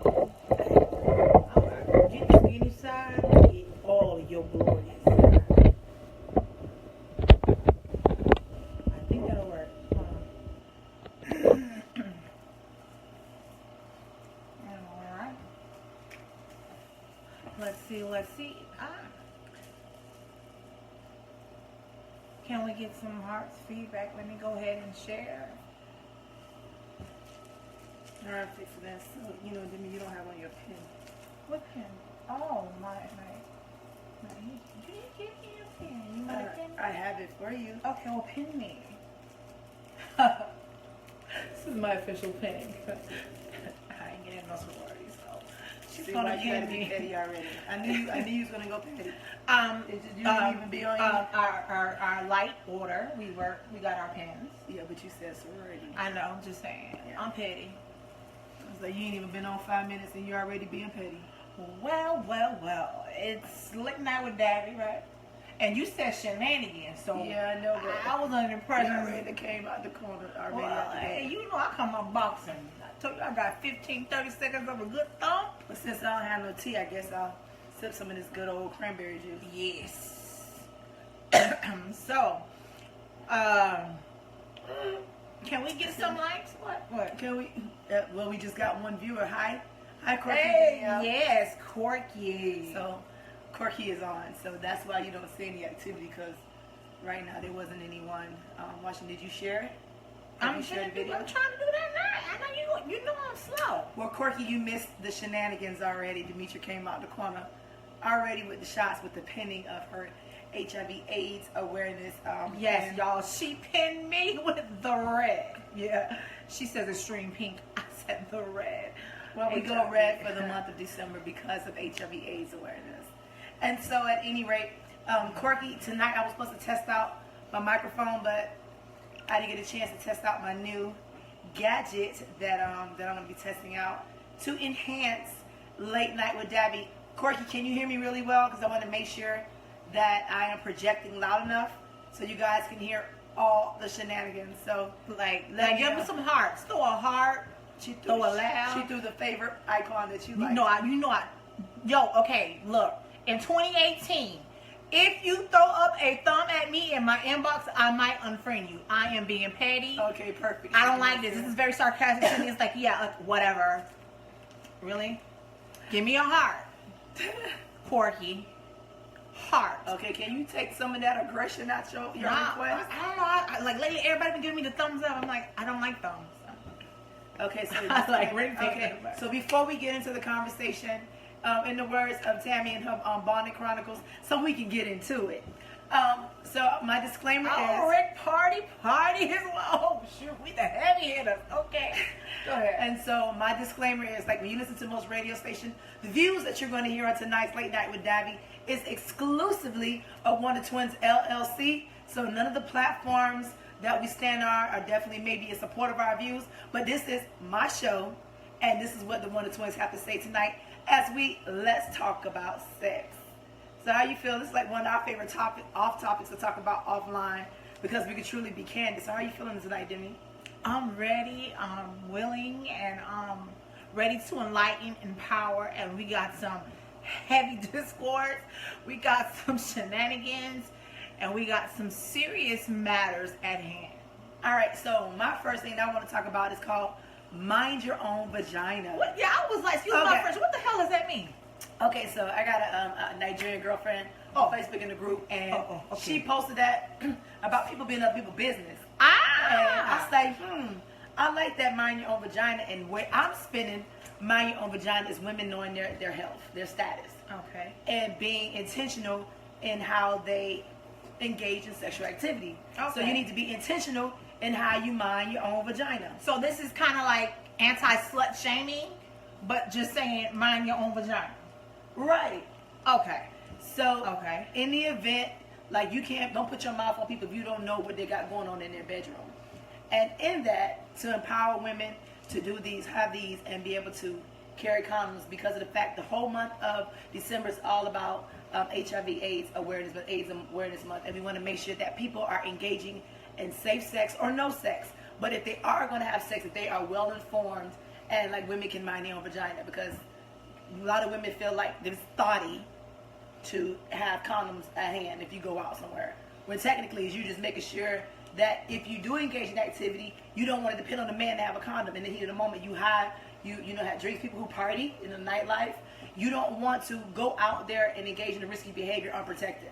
Alright, get the skinny side, get all of your glorious side. I think that'll work. Alright. Let's see. Can we get some hearts feedback? Let me go ahead and share. Alright, fix that. So, you know, Deme, you don't have on your pen. What pen? Oh, my. You didn't give me a pen. You want a pen? I have it for you. Okay, well, pin me. This is my official pinning. I ain't getting no sorority, so she's See, gonna why you pin gotta be me. petty already. I knew you was gonna go petty. You didn't even be on our light order. We got our pens. Yeah, but you said sorority. I know. I'm just saying. Yeah. I'm petty. So you ain't even been on 5 minutes and you're already being petty. Well. It's late night with Davi, right? And you said shenanigans, so Yeah, I know, but I was under the impression. already came out the corner already. Well, out the hey, gate. you know I come out boxing. I told you I got 15, 30 seconds of a good thump. But since I don't have no tea, I guess I'll sip some of this good old cranberry juice. Yes. So, can we get some likes? What? Can we? Well, we just got one viewer. Hi, Corky. Hey, Danielle. yes, Corky. So, Corky is on. So that's why you don't see any activity, because right now there wasn't anyone watching. Did you share it? Did you share the video? I'm trying to do that now. I know you know I'm slow. Well, Corky, you missed the shenanigans already. Demetria came out the corner already with the shots, with the pinning of her HIV/AIDS awareness. Yes, and- y'all. She pinned me with the red. Yeah. She says extreme pink. I said the red. Well, we go HIV. red for the month of December because of HIV/AIDS awareness. And so, at any rate, Corky, tonight I was supposed to test out my microphone, but I didn't get a chance to test out my new gadget that I'm going to be testing out to enhance Late Night with Davi. Corky, can you hear me really well? Because I want to make sure that I am projecting loud enough so you guys can hear all the shenanigans. So, Give me some hearts. Throw a heart. Throw a laugh. She threw the favorite icon that you like. Yo, okay, look. In 2018, if you throw up a thumb at me in my inbox, I might unfriend you. I am being petty. Okay, perfect. I don't like this. This is very sarcastic to me. It's like, whatever. Really? Give me a heart. Corky. Heart. Okay, can you take some of that aggression out your request? I don't know. Lately, everybody been giving me the thumbs up. I'm like, I don't like thumbs. Okay, so okay. So before we get into the conversation, in the words of Tammy and her Bonnet Chronicles, so we can get into it. So my disclaimer is... Rick, party is... Oh, shoot, we the heavy hitters. Okay, go ahead. And so my disclaimer is, like, when you listen to most radio stations, the views that you're going to hear on tonight's Late Night with Davi is exclusively of WonderTwinz LLC. So none of the platforms that we stand on are definitely maybe in support of our views. But this is my show, and this is what the WonderTwinz have to say tonight as let's talk about sex. So how you feel? This is like one of our favorite off topics to talk about offline, because we could truly be candid. So how are you feeling tonight, Deme? I'm ready, I'm willing, and I'm ready to enlighten, empower, and we got some heavy discourse, we got some shenanigans, and we got some serious matters at hand. All right, so my first thing I want to talk about is called Mind Your Own Vagina. What? Yeah, I was like, excuse my French, what the hell does that mean? Okay, so I got a Nigerian girlfriend on Facebook in the group, and she posted that about people being up people's business. And I say, I like that Mind Your Own Vagina, and where I'm spinning Mind Your Own Vagina is women knowing their health, their status. Okay. And being intentional in how they engage in sexual activity. Okay. So you need to be intentional in how you mind your own vagina. So this is kind of like anti-slut shaming, but just saying mind your own vagina. Right. Okay. So in the event, like, don't put your mouth on people if you don't know what they got going on in their bedroom. And in that, to empower women to have these, and be able to carry condoms, because of the fact the whole month of December is all about HIV/AIDS awareness, but AIDS Awareness Month, and we want to make sure that people are engaging in safe sex or no sex. But if they are going to have sex, if they are well informed and like women can mind their own vagina, because a lot of women feel like it's thoughty to have condoms at hand if you go out somewhere. When technically, is you just making sure that if you do engage in activity, you don't want to depend on the man to have a condom. In the heat of the moment, you have drinks, people who party in the nightlife. You don't want to go out there and engage in the risky behavior unprotected.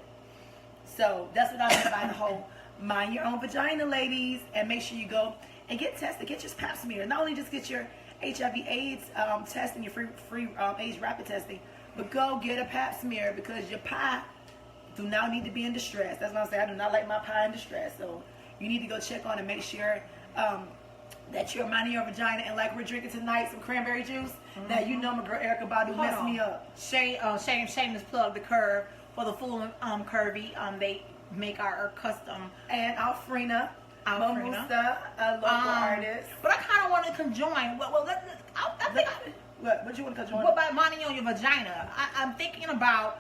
So that's what I mean by the whole mind your own vagina, ladies, and make sure you go and get tested. Get your pap smear. Not only just get your HIV/AIDS test and your free AIDS rapid testing, but go get a pap smear, because your pie do not need to be in distress. That's what I'm saying. I do not like my pie in distress. So you need to go check on and make sure that you're minding your vagina. And like we're drinking tonight, some cranberry juice. Now you know my girl Erica Badu messed me up. Shameless plug, the Curve for the full curvy. They make our custom. And Alfrina, Momusa, a local artist. But I kind of want to conjoin. What you want to conjoin? What about minding on your vagina? I'm thinking about,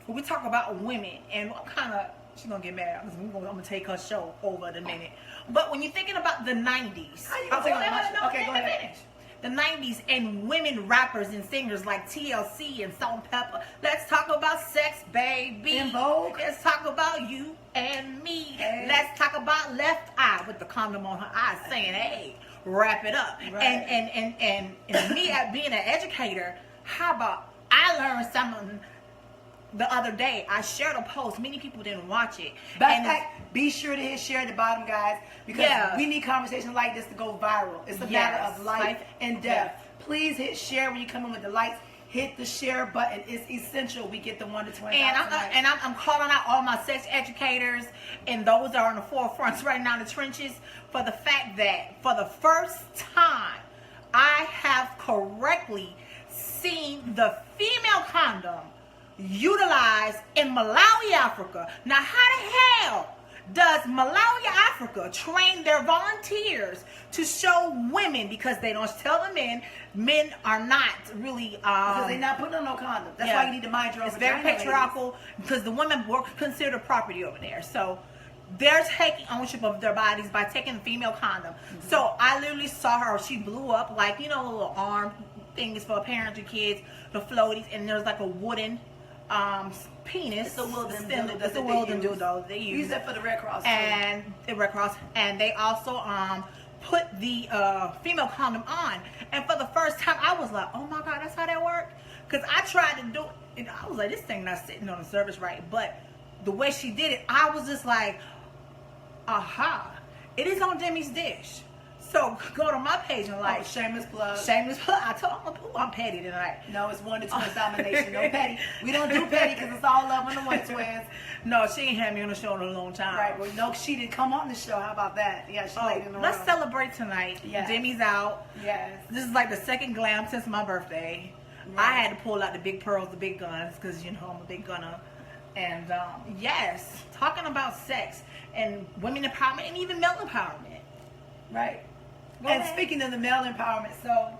when we talk about women, and what kind of, she's going to get mad because I'm going to take her show over in a minute. But when you're thinking about the 90s. Okay, go ahead. Finish. The 90s and women rappers and singers like TLC and Salt-N-Pepa. Let's talk about sex, baby. In Vogue. Let's talk about you and me. Hey. Let's talk about Left Eye with the condom on her eye saying, hey, wrap it up. Right. And me being an educator, how about I learned something the other day. I shared a post. Many people didn't watch it. Be sure to hit share at the bottom, guys, because we need conversations like this to go viral. It's a matter of life and death. Please hit share when you come in with the lights. Hit the share button. It's essential we get the WonderTwinz. And I'm calling out all my sex educators and those that are on the forefronts right now in the trenches, for the fact that for the first time I have correctly seen the female condom utilized in Malawi, Africa. Now, how the hell does Malawi, Africa train their volunteers to show women, because they don't tell the men are not really because they're not putting on no condom. That's why you need to mind your own vagina. It's very patriarchal, because the women were considered property over there. So they're taking ownership of their bodies by taking the female condom. So I literally saw her. She blew up like, you know, little arm things for parents and kids, the floaties, and there's like a wooden penis. It's a Wilden dildo. It's a Wilden dildo. They use that for the Red Cross. And the Red Cross. And they also put the female condom on. And for the first time, I was like, oh my God, that's how that worked? Because I tried to do it, and I was like, this thing not sitting on the surface right. But the way she did it, I was just like, aha, it is on Deme's dish. So go to my page and like, shameless plug. Shameless plug. I told him, I'm petty tonight. No, it's WonderTwinz domination. No petty. We don't do petty because it's all love on the WonderTwinz. No, she ain't had me on the show in a long time. Right. Well, no, she didn't come on the show. How about that? Yeah, she laid in the room. Let's celebrate tonight. Yes. Demi's out. Yes. This is like the second glam since my birthday. Right. I had to pull out the big pearls, the big guns, because, you know, I'm a big gunner. And, yes, talking about sex and women empowerment and even male empowerment. Right. And speaking of the male empowerment, so,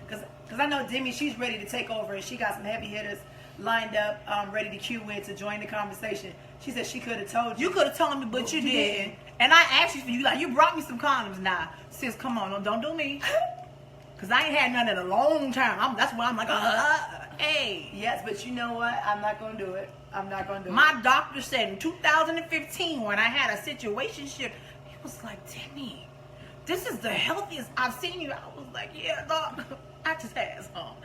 because I know Deme, she's ready to take over, and she got some heavy hitters lined up, ready to cue in to join the conversation. She said she could have told you. You could have told me, but you didn't. And I asked you for you, like, you brought me some condoms now. Sis, come on, don't do me. Because I ain't had none in a long time. That's why I'm like, hey. Yes, but you know what? I'm not going to do it. I'm not going to do it. My doctor said in 2015, when I had a situationship, he was like, Deme, this is the healthiest I've seen you. I was like, yeah, doc. I just had some.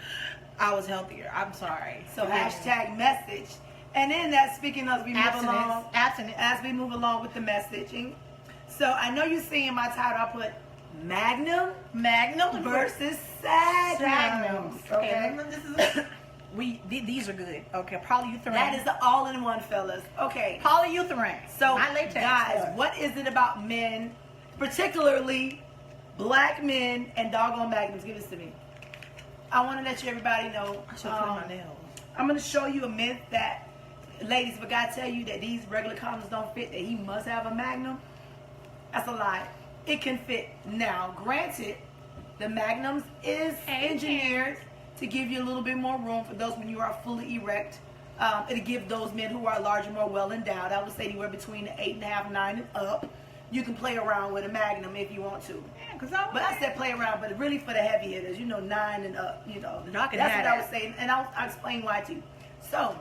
I was healthier. I'm sorry. So hashtag message. And then that, speaking of, we move along. Abstinence. As we move along with the messaging. So I know you see in my title, I put Magnum versus Sagnums. Okay. These are good. Okay, polyurethane. That is the all-in-one, fellas. Okay. Polyurethane. So, not latex, guys, what is it about men, particularly black men and doggone Magnums? Give this to me. I want to let everybody know. I should put my nails. I'm going to show you a myth that, ladies, if a guy tell you that these regular condoms don't fit, that he must have a Magnum, that's a lie. It can fit. Now, granted, the Magnums is engineered to give you a little bit more room for those when you are fully erect. It'll give those men who are larger, more well endowed. I would say anywhere between 8.5, 9 and up. you can play around with a Magnum if you want to. Yeah, because But I said play around, but really for the heavy hitters, 9 and up, That's what I was saying, and I'll explain why too. So,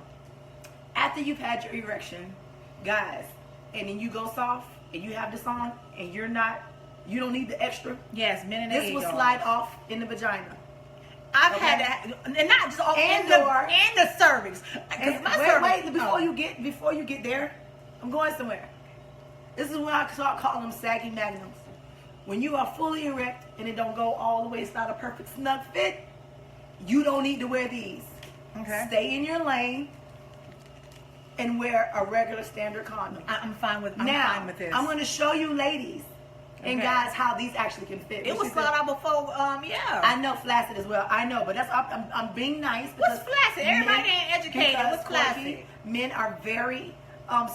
after you've had your erection, guys, and then you go soft, and you have this on, and you don't need the extra. Yes, men and this will slide off in the vagina. I've had that, and not just off in the cervix. Before you get there, I'm going somewhere. This is when I start calling them saggy magnums. When you are fully erect and it don't go all the way, it's not a perfect snug fit, you don't need to wear these. Okay. Stay in your lane and wear a regular standard condom. I'm fine with this. I'm going to show you ladies and guys how these actually can fit. It was thought out before, yeah. I know flaccid as well. I know, but I'm being nice. What's flaccid? Everybody ain't educated. What's flaccid? Men are very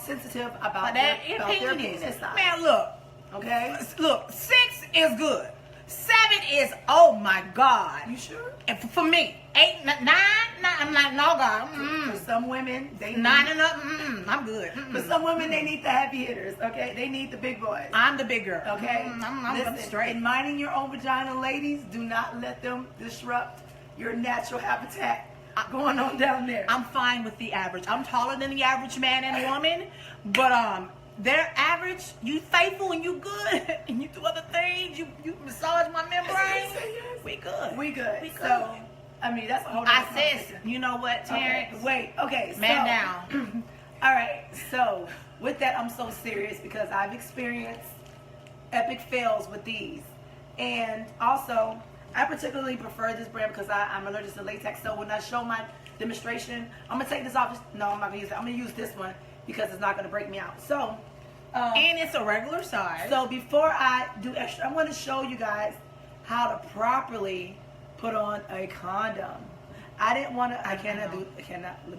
sensitive about their penis size. Man, look. Okay? Look, 6 is good. 7 is, oh my God. You sure? And for me, 8, 9, I'm like, no, God. For some women, they 9 and up, I'm good. For some women, they need the heavy hitters, okay? They need the big boys. I'm the big girl. Okay? I'm straight. In minding your own vagina, ladies, do not let them disrupt your natural habitat going on down there. I'm fine with the average. I'm taller than the average man and woman, but they're average. You faithful and you good, and you do other things. You massage my membrane. Yes. We good. We good. We good. So, I mean, that's a whole. I said, you know what, Terrence? Okay. Wait. Okay. Man down. All right. So with that, I'm so serious because I've experienced epic fails with these, and also I particularly prefer this brand because I'm allergic to latex. So when I show my demonstration, I'm gonna take this off. No, I'm not gonna use it. I'm gonna use this one because it's not gonna break me out. So, and it's a regular size. So before I do extra, I'm gonna show you guys how to properly put on a condom. I didn't want to. I cannot.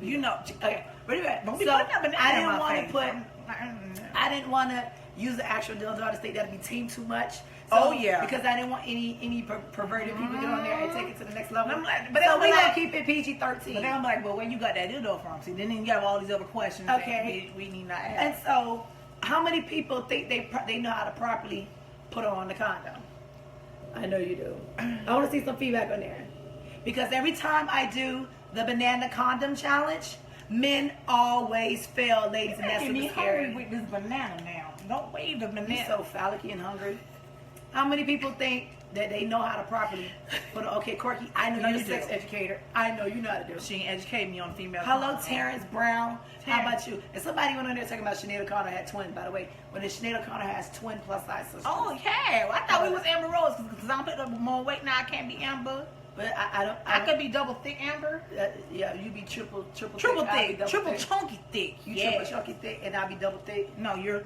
You know. Okay. Ready? Don't So be putting that banana I in didn't my want to face. put. I didn't want to use the actual dildo. I just think that'd be team too much. So, Oh, yeah. Because I didn't want any perverted people to get on there and take it to the next level. I'm like, so we gonna keep it PG-13. But then I'm like, well, where you got that dildo from? See, then you have all these other questions. Okay. That we need not ask. And so, how many people think they know how to properly put on the condom? I know you do. I want to see some feedback on there. Because every time I do the banana condom challenge, men always fail, ladies, and that's super scary. With this banana now. Don't wave the banana. You're so phallic and hungry. How many people think that they know how to properly put on? Okay, Corky, I know you're a sex educator. I know you know how to do it. She ain't educated me on female. Hello, condom. Terrence Brown. How about you? And somebody went on there talking about Sinead O'Connor had twins, by the way. When Sinead O'Connor has twin plus size sisters. Oh, yeah. Well, I thought we was Amber Rose because I'm putting up more weight now. I can't be Amber. But I don't. I could be double thick Amber. Yeah, you be triple thick, triple chunky thick. You triple chunky thick, and I'll be double thick. No, you're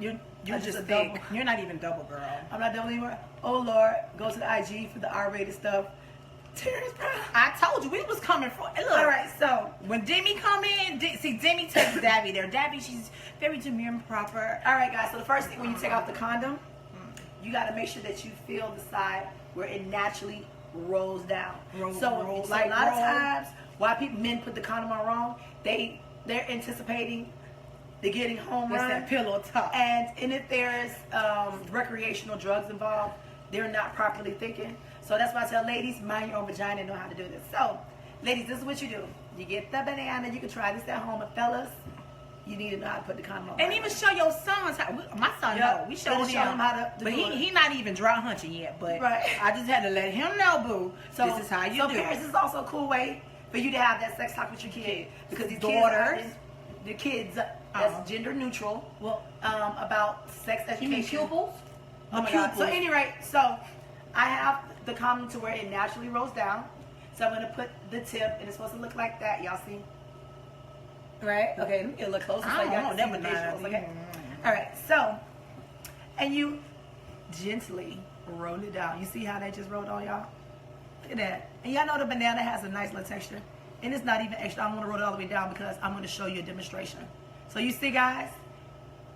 just a thick. double. You're not even double, girl. I'm not double anymore. Oh Lord, go to the IG for the R-rated stuff. Terrence Brown. I told you we was coming for. Look, all right, so when Deme come in, Deme takes Davi there. Davi, she's very demure and proper. All right, guys. So the first thing when you take off the condom, you got to make sure that you feel the side where it naturally rolls down. So a lot of times, why men put the condom on wrong, they're anticipating the getting home run. That pillow top. And if there's recreational drugs involved, they're not properly thinking. So that's why I tell ladies, mind your own vagina and know how to do this. So, ladies, this is what you do. You get the banana. You can try this at home. And fellas, you need to know how to put the condom on. And even show your sons how. My son know. We showed him how to but he not even dry hunching yet. But right. I just had to let him know, boo. So this is how you do it. Parents, this is also a cool way for you to have that sex talk with your kid. Because these kids, that's gender neutral. Well, about sex education. You mean pupils? Oh my God. So anyway, so I have the condom to where it naturally rolls down. So I'm going to put the tip, and it's supposed to look like that. Y'all see? Right? Okay, let me get a little closer so y'all can see the visuals. Okay? All right, so, and you gently roll it down. You see how that just rolled on, y'all? Look at that. And y'all know the banana has a nice little texture. And it's not even extra. I'm going to roll it all the way down because I'm going to show you a demonstration. So you see, guys?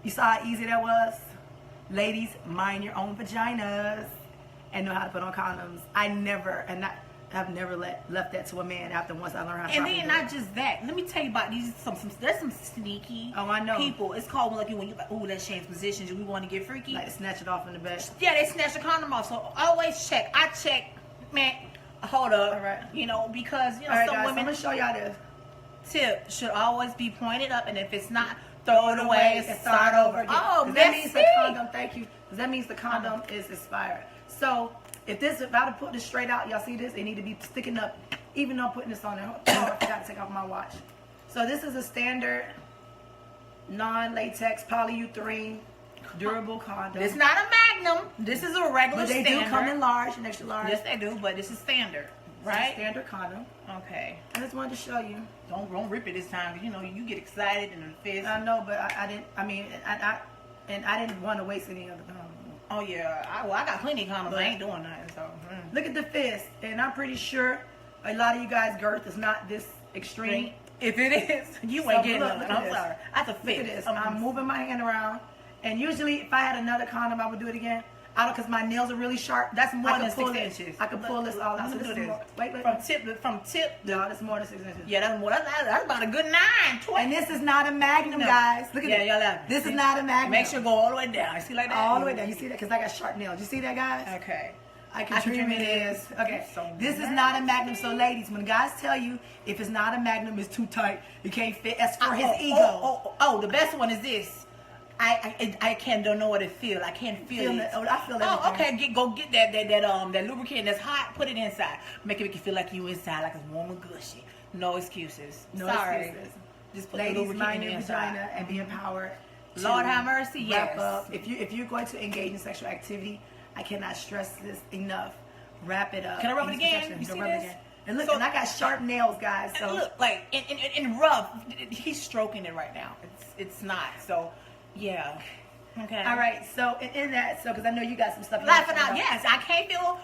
You saw how easy that was? Ladies, mind your own vaginas and know how to put on condoms. I never, and I've never left that to a man after once I learned how to. And then not just that. Let me tell you about these. There's some sneaky. Oh, I know. People. It's called when you like, ooh, that's Shane's positions. We want to get freaky. Like to snatch it off in the bed. Yeah, they snatch the condom off. So always check. I check, man. Hold up. All right. You know, because All right, some guys, women. I'm gonna show y'all this. Tip should always be pointed up, and if it's not, throw it away and start over again. Oh, that means the condom. Thank you. Because that means the condom is expired. So if I would put this straight out, y'all see this? It need to be sticking up. Even though I'm putting this on there, I forgot to take off my watch. So this is a standard non-latex polyurethane durable condom. It's not a Magnum. This is a regular. But they standard. do come in large and extra large. Yes, they do. But this is standard, right? Standard condom. Okay. I just wanted to show you. Don't rip it this time, because you know you get excited and the fist. I know, but I didn't. I mean, I didn't want to waste any other condom. Oh yeah, I got plenty of condoms. I ain't doing nothing. So look at the fist, and I'm pretty sure a lot of you guys' girth is not this extreme. If it is, you ain't getting nothing. I'm this. sorry. That's a Look fist. at this. I'm moving my hand around, and usually if I had another condom, I would do it again. I don't, because my nails are really sharp. That's more I than could pull 6 inches. I could pull this all out. So this is more, wait. From tip. No, that's more than 6 inches. Yeah, that's about a good 9, 12. And this is not a Magnum, guys. Look at yeah, this. y'all have. This is not a Magnum. Make sure go all the way down. See like that? All the way down. You see that? Because I got sharp nails. You see that, guys? Okay. I can dream it is. Okay. This is not a Magnum. So, ladies, when guys tell you if it's not a Magnum, it's too tight, it can't fit. That's for his ego. The best one is this. I don't know what it feel. I can't feel it. I feel everything. Oh, okay. Go get that lubricant that's hot. Put it inside. Make you feel like you inside, like it's warm and gushy. No excuses. No Sorry. excuses. Just put Ladies, the lubricant mind in your inside. vagina and be empowered. Lord have mercy. Wrap Yes. up. If you're going to engage in sexual activity, I cannot stress this enough. Wrap it up. Can I rub it Use again? protection. You see rub it this? again. And look, So- and I got sharp nails, guys. So Look, like in rough, he's stroking it right now. It's not. So, yeah. Okay. all right. So in that, because I know you got some stuff. you Laughing want to out, talk about. yes. I can't feel,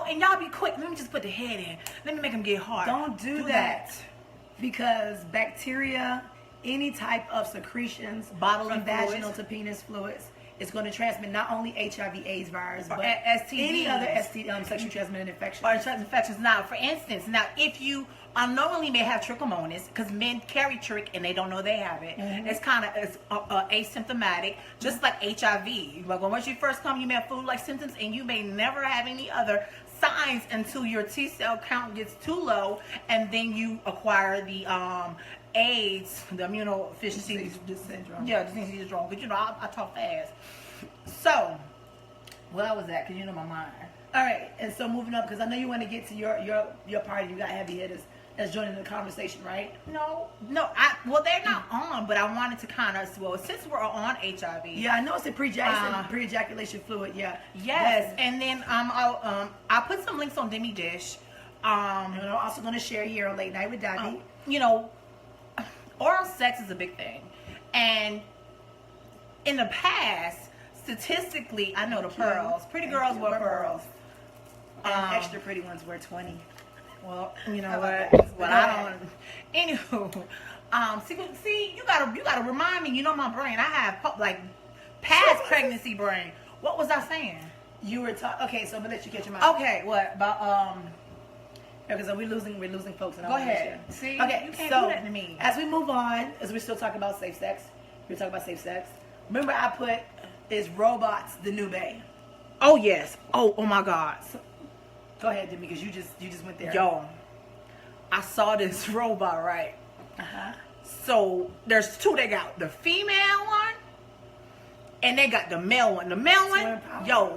and y'all be quick. Let me just put the head in. Let me make them get hard. Don't do that. Because bacteria, any type of secretions Bodily from vaginal fluids. to penis fluids, is going to transmit not only HIV/AIDS virus, Or but STDs. any other sexually transmitted infection. Or infections. Now, for instance, if you unknowingly may have trichomonas, because men carry trick and they don't know they have it. Mm-hmm. It's kind of asymptomatic, just like HIV. Like once you first come, you may have flu-like symptoms, and you may never have any other signs until your T cell count gets too low, and then you acquire the AIDS, the immunodeficiency syndrome. Yeah, deficiency syndrome. But I talk fast. So, where was that? Because my mind. All right, and so moving up, because I know you want to get to your party. You got heavy hitters that's joining the conversation, right? No. They're not on, but I wanted to kind of, since we're on HIV. Yeah, I know it's a pre-ejaculation fluid. Yeah. Yes, and then I put some links on Deme Dish. And I'm also going to share here on Late Night with Davi. Oral sex is a big thing, and in the past, statistically, I know the pearls. Pretty girls wear pearls. And extra pretty ones wear 20. Well, you know what? Well, I don't. Anywho, see, you gotta remind me. You know my brain. I have past pregnancy brain. What was I saying? You were talking. Okay, so I'm gonna let you catch your mind. Okay, what about Because we're losing folks. In Go ahead. See, okay, you can't so do that to me. as we move on, as we're still talking about safe sex, we're talking about safe sex. Remember, I put is robots the new bae. Oh yes. Oh my God. Go ahead, Deme, because you just went there. Yo, I saw this robot, right? Uh-huh. So there's two. They got the female one, and they got the male one. The male one,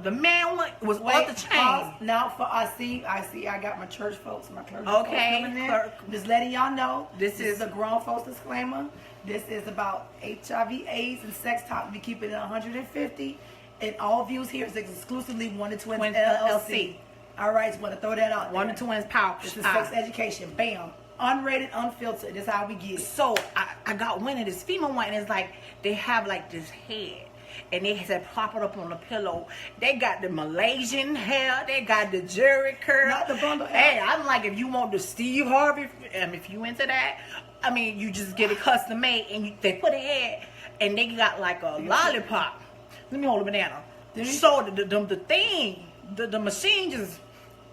the male one was off the chain. Pause. Now for I got my church folks, my clergy folks coming in. I'm just letting y'all know. This is a grown folks disclaimer. This is about HIV, AIDS, and sex talk. We keep it at 150, and all views here is exclusively WonderTwinz LLC. All right, just want to throw that out there. WonderTwinz power. This is sex education. Bam. Unrated, unfiltered. This is how we get it. So I got one of this female one, and it's like they have like this head, and they said prop it up on the pillow. They got the Malaysian hair, they got the Jerry curl. Not the bundle hair. Hey, I'm like, if you want the Steve Harvey, if you into that, I mean, you just get it custom made, and they put a head, and they got like a lollipop. Let me hold a banana. So the thing, the machine just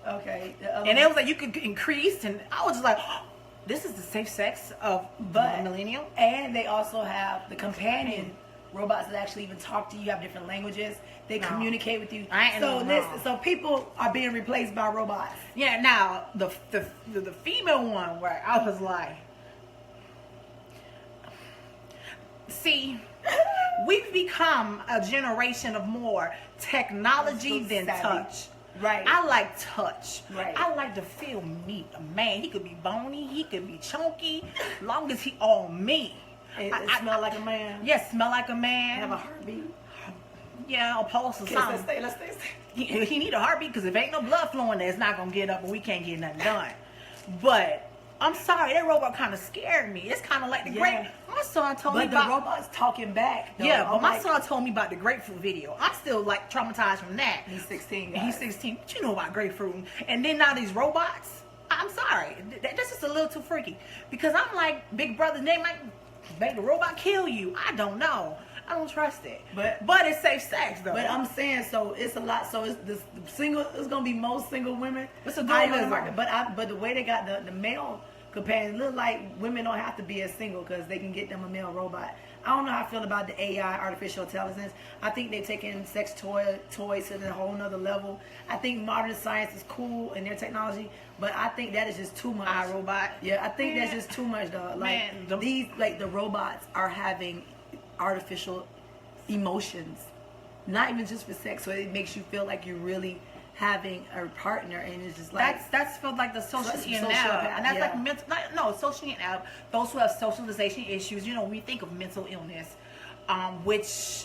Okay. And it was like you could increase, and I was just like, oh, this is the safe sex of the millennial. And they also have the companion robots that actually even talk to you, have different languages. They communicate with you. So people are being replaced by robots. Yeah. Now the female one where I was like, see, we've become a generation of more technology than touch. Right. I like touch. Right. I like to feel meat. A man, he could be bony, he could be chunky, long as he all me. It smell like a man. Yes, smell like a man. Have a heartbeat. Yeah, a pulse or something. Let's stay. He need a heartbeat because if ain't no blood flowing there, it's not gonna get up and we can't get nothing done. But I'm sorry, that robot kind of scared me. It's kind of like the grape. My son told me about the robot's talking back. Though. Yeah, but my son told me about the grapefruit video. I'm still like traumatized from that. He's 16. He's 16. What you know about grapefruit? And then now these robots. I'm sorry, that's just a little too freaky. Because I'm like, big brother, they might make the robot kill you. I don't know. I don't trust it. But it's safe sex though. But I'm saying, so it's a lot. So it's the single. It's gonna be most single women. It's a dualism. But the way they got the male companions, look like women don't have to be as single because they can get them a male robot. I don't know how I feel about the AI, artificial intelligence. I think they're taking sex toys to a whole nother level. I think modern science is cool in their technology, but I think that is just too much. iRobot. Yeah, I think that's just too much, though. Like the robots are having artificial emotions, not even just for sex. So it makes you feel like you're really having a partner, and it's just like that's felt like the social now, and that's like mental. Social now. Those who have socialization issues, you know, we think of mental illness, which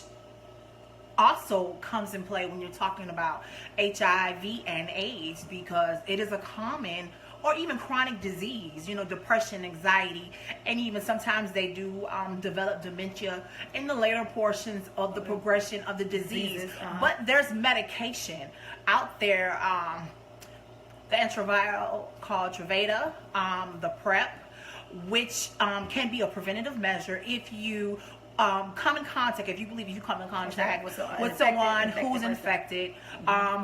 also comes in play when you're talking about HIV and AIDS, because it is a common or even chronic disease, you know, depression, anxiety, and even sometimes they do develop dementia in the later portions of the progression of the disease. But there's medication out there, the antiviral called Truvada, the PrEP, which can be a preventative measure if you come in contact, if you believe you come in contact with someone who's infected,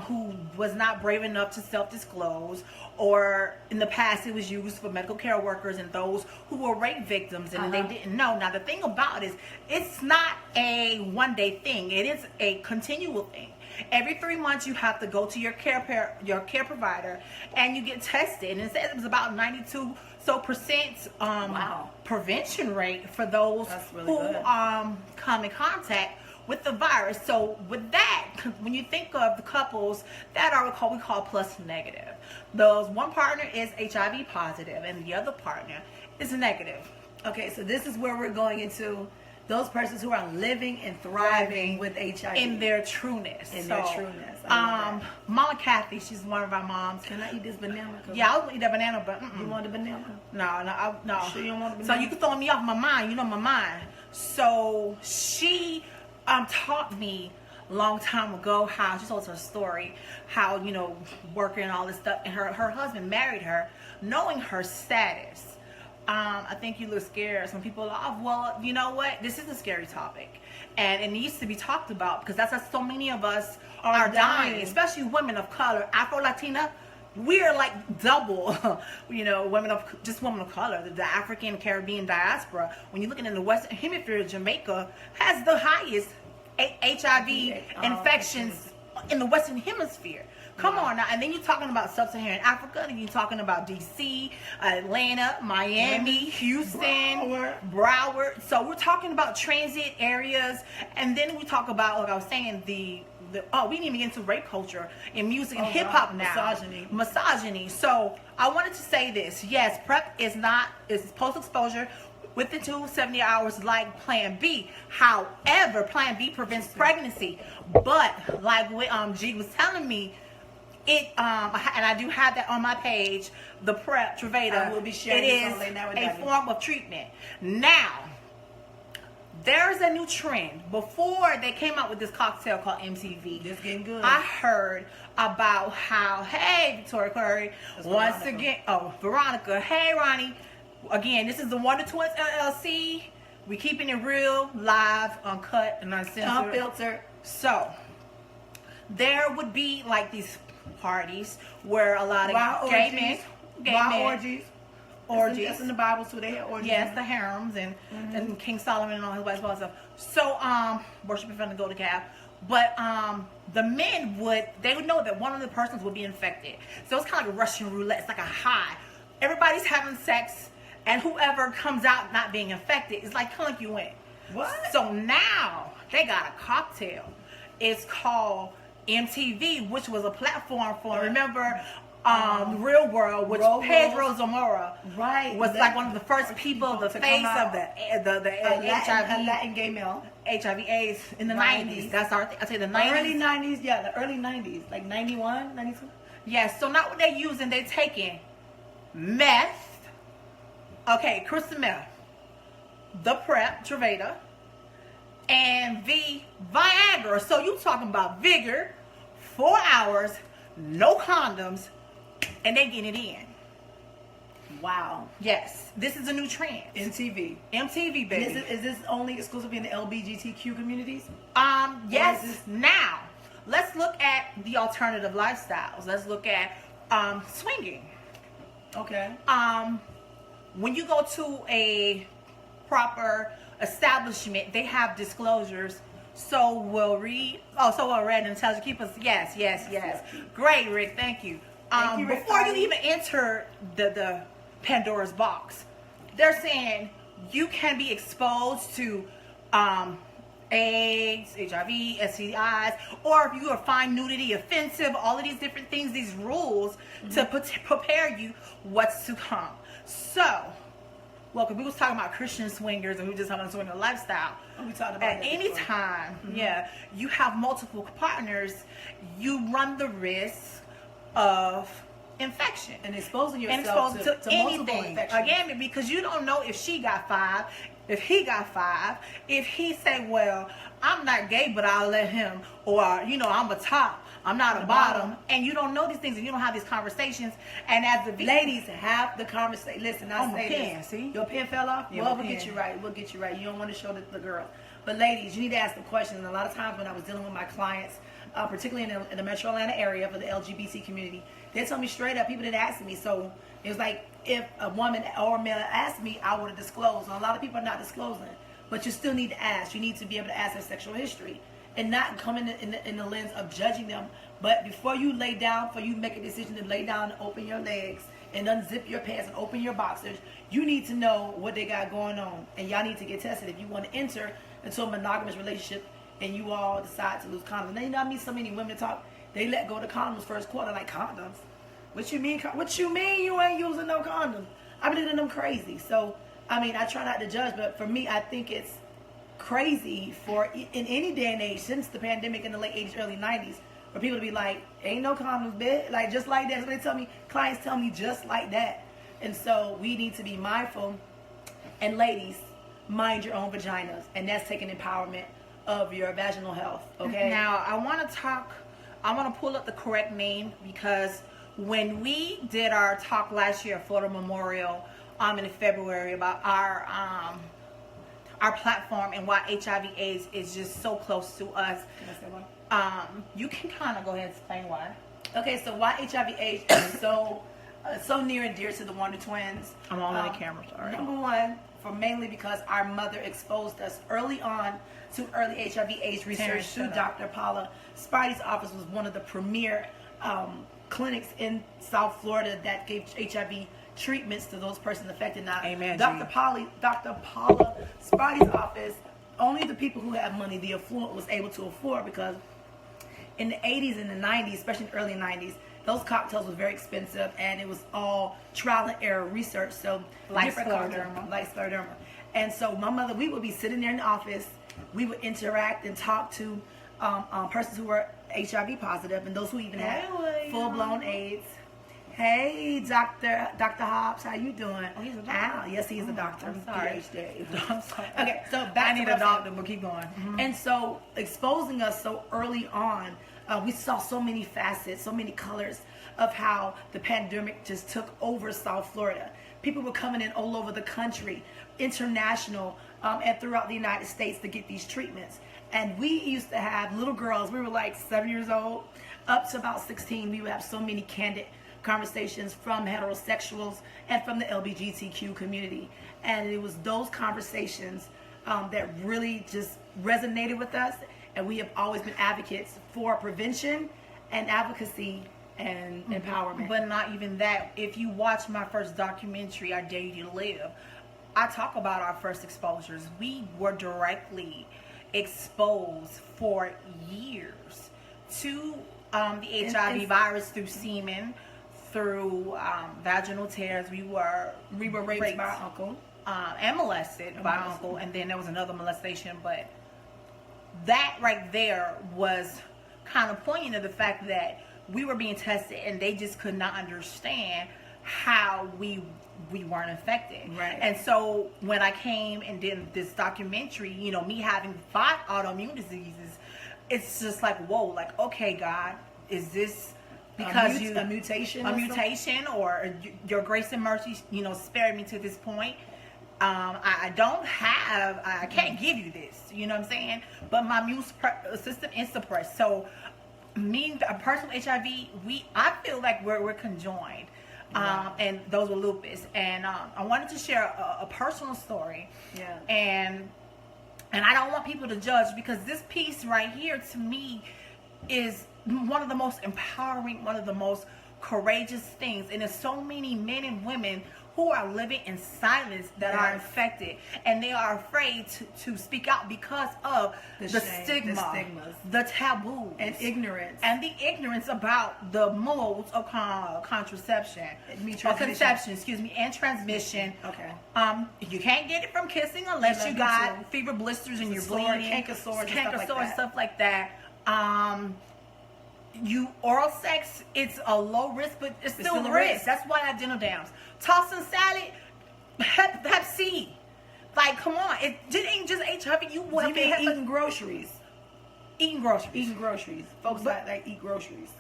who was not brave enough to self-disclose, or in the past it was used for medical care workers and those who were rape victims and they didn't know. Now the thing about it is, it's not a one-day thing. It is a continual thing. Every 3 months you have to go to your care provider and you get tested, and it says it was about 92% prevention rate for those who come in contact with the virus. So with that, when you think of the couples that are what we call plus negative, those one partner is HIV positive and the other partner is negative. Okay, so this is where we're going into those persons who are living and thriving with HIV in their trueness. Mama Kathy, she's one of our moms. Can I eat this banana? Yeah, I'll eat that banana, but you want the banana? No. Sure you don't want the banana? So you can throw me off my mind. You know my mind. So she taught me a long time ago how she told her story, how, you know, working and all this stuff, and her husband married her knowing her status. I think you look scared. Some people are, well, you know what? This is a scary topic. And it needs to be talked about, because that's how so many of us are dying, especially women of color. Afro-Latina, we're like double, you know, women of color. The African Caribbean diaspora, when you're looking in the Western Hemisphere, Jamaica has the highest HIV infections in the Western Hemisphere. Come on now. And then you're talking about sub-Saharan Africa, and you're talking about DC, Atlanta, Miami, Houston, Broward. So we're talking about transit areas, and then we talk about, like I was saying, we didn't even get into rape culture in music and hip hop now. Misogyny. So I wanted to say this. Yes, PrEP is post-exposure within 270 hours like Plan B. However, Plan B prevents pregnancy. But like what G was telling me, and I do have that on my page, the PrEP, Truvada, I will be sharing it is a form of treatment. Now, there's a new trend. Before they came out with this cocktail called MTV, it's getting good. I heard about how, hey, Victoria Curry, Veronica, hey, Ronnie, again, this is the WonderTwinz LLC. We keeping it real, live, uncut, and uncensored. Unfiltered. So, there would be like these parties where a lot of Wild gay orgies. men, Wild orgies. That's in the orgies. Bible too. They had orgies. Yes, the harems and King Solomon and all his wives and all that stuff. So worshiping from the golden calf. But the men would know that one of the persons would be infected. So it's kind of like a Russian roulette. It's like a high. Everybody's having sex, and whoever comes out not being infected is like kind of like you win. What? So now they got a cocktail. It's called MTV, which was a platform for remember Real World, which Pedro Zamora was like one of the first people, the face of the HIV, Latin gay male. HIV/AIDS in the 90s. That's our thing. I say the 90s. Early 90s, yeah, the early 90s, like 91, 92. Yes. So not what they using. They taking meth. Okay, crystal meth, the Prep, Truvada, and the Viagra. So you talking about vigor, 4 hours, no condoms, and they getting it in. Wow. Yes, this is a new trend. MTV, baby. Is this only exclusively in the LGBTQ communities? Yes. Now, let's look at the alternative lifestyles. Let's look at swinging. Okay. When you go to a proper establishment, they have disclosures. So will read. Oh, so will Red and Intelligent Keep us. Yes. Great, Rick. Thank you. Before you even enter the Pandora's box, they're saying you can be exposed to AIDS, HIV, STIs, or if you are find nudity offensive, all of these different things, these rules to prepare you what's to come. So, well, because we was talking about Christian swingers and we just talking about swinger lifestyle. We talked about at that any before. time, you have multiple partners, you run the risk of infection and exposing yourself to multiple anything infections. again, because you don't know if she got 5, if he got 5, if he say, well, I'm not gay but I'll let him, or I'm a top, I'm not a bottom, and you don't know these things and you don't have these conversations. And as the ladies, have the conversation. Listen, I say pen, this. see? Your pen fell off? Yeah, well, my we'll get pen. you right. We'll get you right. You don't want to show the girls. But ladies, you need to ask the questions. And a lot of times when I was dealing with my clients, particularly in the Metro Atlanta area for the LGBT community, they told me straight up, people didn't ask me. So it was like if a woman or a man asked me, I would have disclosed. And a lot of people are not disclosing. But you still need to ask. You need to be able to ask their sexual history and not come in the lens of judging them. But before you lay down, before you make a decision to lay down and open your legs and unzip your pants and open your boxers, you need to know what they got going on. And y'all need to get tested if you want to enter into a monogamous relationship and you all decide to lose condoms. Now, I meet so many women talk, they let go of the condoms first quarter, like condoms. What you mean you ain't using no condoms? I've been doing them crazy. So, I try not to judge, but for me, I think it's crazy for, in any day and age, since the pandemic in the late 80s, early 90s, for people to be like, ain't no condoms, bitch. Like, just like that. So clients tell me just like that. And so we need to be mindful. And ladies, mind your own vaginas. And that's taking empowerment of your vaginal health, okay? Now, I want to pull up the correct name, because when we did our talk last year for the memorial in February about our platform and why HIV/AIDS is just so close to us. Can I say one? You can kind of go ahead and explain why. Okay, so why HIV/AIDS is so near and dear to the WonderTwinz. I'm all on the camera, sorry. Number one, mainly because our mother exposed us early on to early HIV/AIDS research through Dr. Paula. Spidey's office was one of the premier clinics in South Florida that gave HIV treatments to those persons affected. Now, Amen, Dr. Paula Spidey's office, only the people who have money, the affluent, was able to afford, because in the 80s and the 90s, especially in the early 90s, those cocktails were very expensive, and it was all trial and error research. So Like scleroderma. And so my mother, we would be sitting there in the office, we would interact and talk to persons who were HIV positive and those who even had full-blown AIDS. Hey, Dr. Hobbs, how you doing? Oh, he's a doctor. Yes, he's a doctor. I'm sorry. PhD. I'm sorry. Okay, so back I need to a doctor, but keep going. Mm-hmm. And so exposing us so early on, we saw so many facets, so many colors of how the pandemic just took over South Florida. People were coming in all over the country, international, and throughout the United States to get these treatments. And we used to have little girls, we were like 7 years old, up to about 16, we would have so many candid conversations from heterosexuals and from the LGBTQ community. And it was those conversations that really just resonated with us. And we have always been advocates for prevention and advocacy and empowerment. But not even that. If you watch my first documentary, I Dare You to Live, I talk about our first exposures. We were directly exposed for years to the HIV virus through semen, through vaginal tears. We were raped by our uncle. And molested by our uncle. And then there was another molestation. But that right there was kind of pointing to the fact that we were being tested and they just could not understand how we weren't infected. Right. And so when I came and did this documentary, you know, me having 5 autoimmune diseases, it's just like, whoa, like, okay, God, is this because a mutation? A mutation, or your grace and mercy, you know, spared me to this point? I can't give you this, you know what I'm saying? But my immune system is suppressed. So me, a person with HIV, I feel like we're conjoined. And those were lupus. And I wanted to share a personal story. Yeah. And I don't want people to judge, because this piece right here to me is one of the most empowering, one of the most courageous things. And there's so many men and women who are living in silence that are infected, and they are afraid to speak out because of the stigma, the stigmas, the taboo, and ignorance, about the modes of contraception, or conception, and transmission. Okay. You can't get it from kissing unless you got fever blisters and you're bleeding, canker sores, stuff like that. Oral sex, it's a low risk, but it's still a risk. That's why I have dental dams. Tossing salad, Hep C. Like, come on. It ain't just HIV. You will have eating groceries. Eating groceries. Eating groceries. Folks like eat groceries.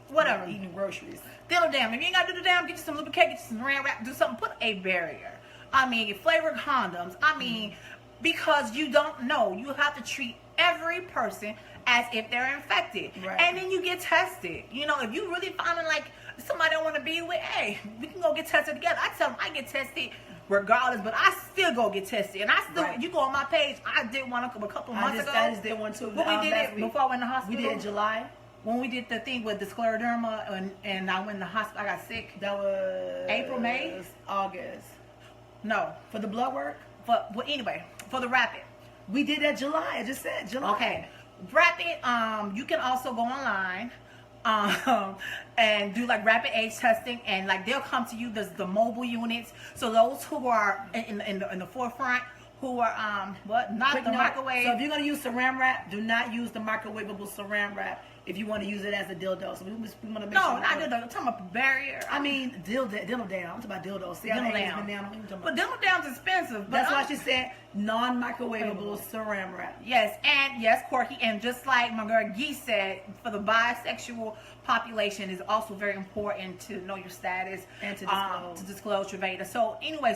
Whatever. Eating groceries. Dental dam. If you ain't got to do the dam, get you some lubricant, get you some saran wrap, do something. Put a barrier. I mean, get flavored condoms. I mean, because you don't know. You have to treat every person as if they're infected. Right. And then you get tested. You know, if you really finding like somebody I want to be with, hey, we can go get tested together. I tell them I get tested regardless, but I still go get tested. And I still, you go on my page, I did one a couple months ago. I just did one too. When we did it before I went to the hospital. We did in July. When we did the thing with the scleroderma and I went to the hospital, I got sick. That was April, May? August. No. For the blood work? Anyway, for the rapid. We did that July. I just said July. Okay. Rapid, you can also go online and do like rapid age testing, and like they'll come to you. There's the mobile units. So those who are in the forefront, who are not the microwave. So if you're gonna use saran wrap, do not use the microwavable saran wrap if you want to use it as a dildo. So we want to make sure. No, not dildo. I'm talking about barrier. I mean dental down. I'm talking about dildos. See, dental down. But dental down's expensive. But that's why she said non-microwavable saran wrap. Yes, and yes, Corky, and just like my girl Gee said, for the bisexual population, is also very important to know your status and to disclose your Veda. So anyway,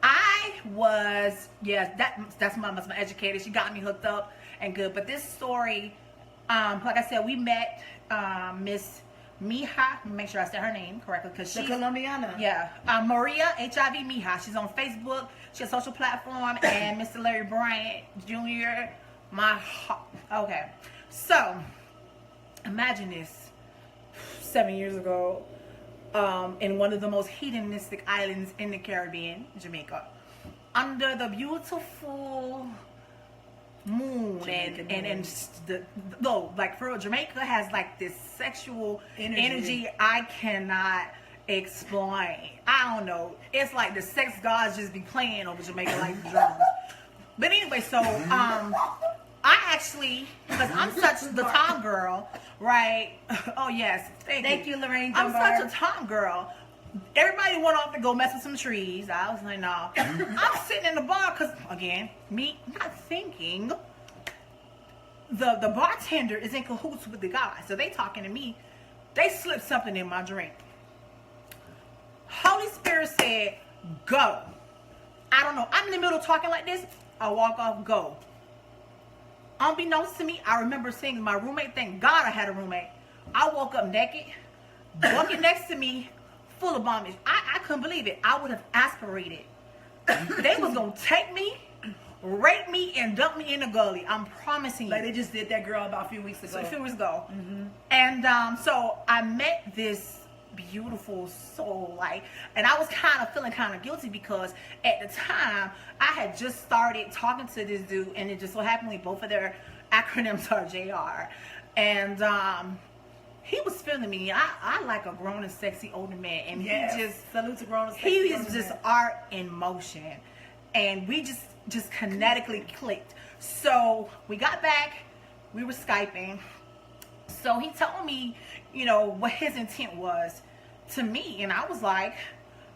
I was that's my educator. She got me hooked up and good. But this story, like I said, we met Miss Mija. Make sure I said her name correctly, because she's Colombiana. Yeah, Maria HIV Mija. She's on Facebook. She has a social platform, and Mr. Larry Bryant Jr. Okay, so imagine this: 7 years ago, in one of the most hedonistic islands in the Caribbean, Jamaica, under the beautiful moon, like for real, Jamaica has like this sexual energy I cannot explain. I don't know. It's like the sex gods just be playing over Jamaica like drums. But anyway, so I actually, because I'm such the tom girl, right? Oh yes, thank you, Lorraine. I'm such a tom girl. Everybody went off to go mess with some trees. I was like, no. I'm sitting in the bar because, again, me not thinking. The bartender is in cahoots with the guy, so they talking to me. They slipped something in my drink. Holy Spirit said, go. I don't know. I'm in the middle talking like this. I walk off, go. Unbeknownst to me, I remember seeing my roommate. Thank God I had a roommate. I woke up naked, bucket next to me, full of vomit. I couldn't believe it. I would have aspirated. They was gonna take me, rape me, and dump me in the gully. I'm promising you. Like they just did that girl about a few weeks ago. A few weeks ago. And so I met this beautiful soul, like, and I was kind of feeling kind of guilty because at the time I had just started talking to this dude, and it just so happened both of their acronyms are JR, and he was feeling me. I like a grown and sexy older man, and he just salute to grown and sexy he is older just man. art in motion, and we just kinetically clicked. So we got back, we were Skyping. So he told me, you know, what his intent was to me. And I was like,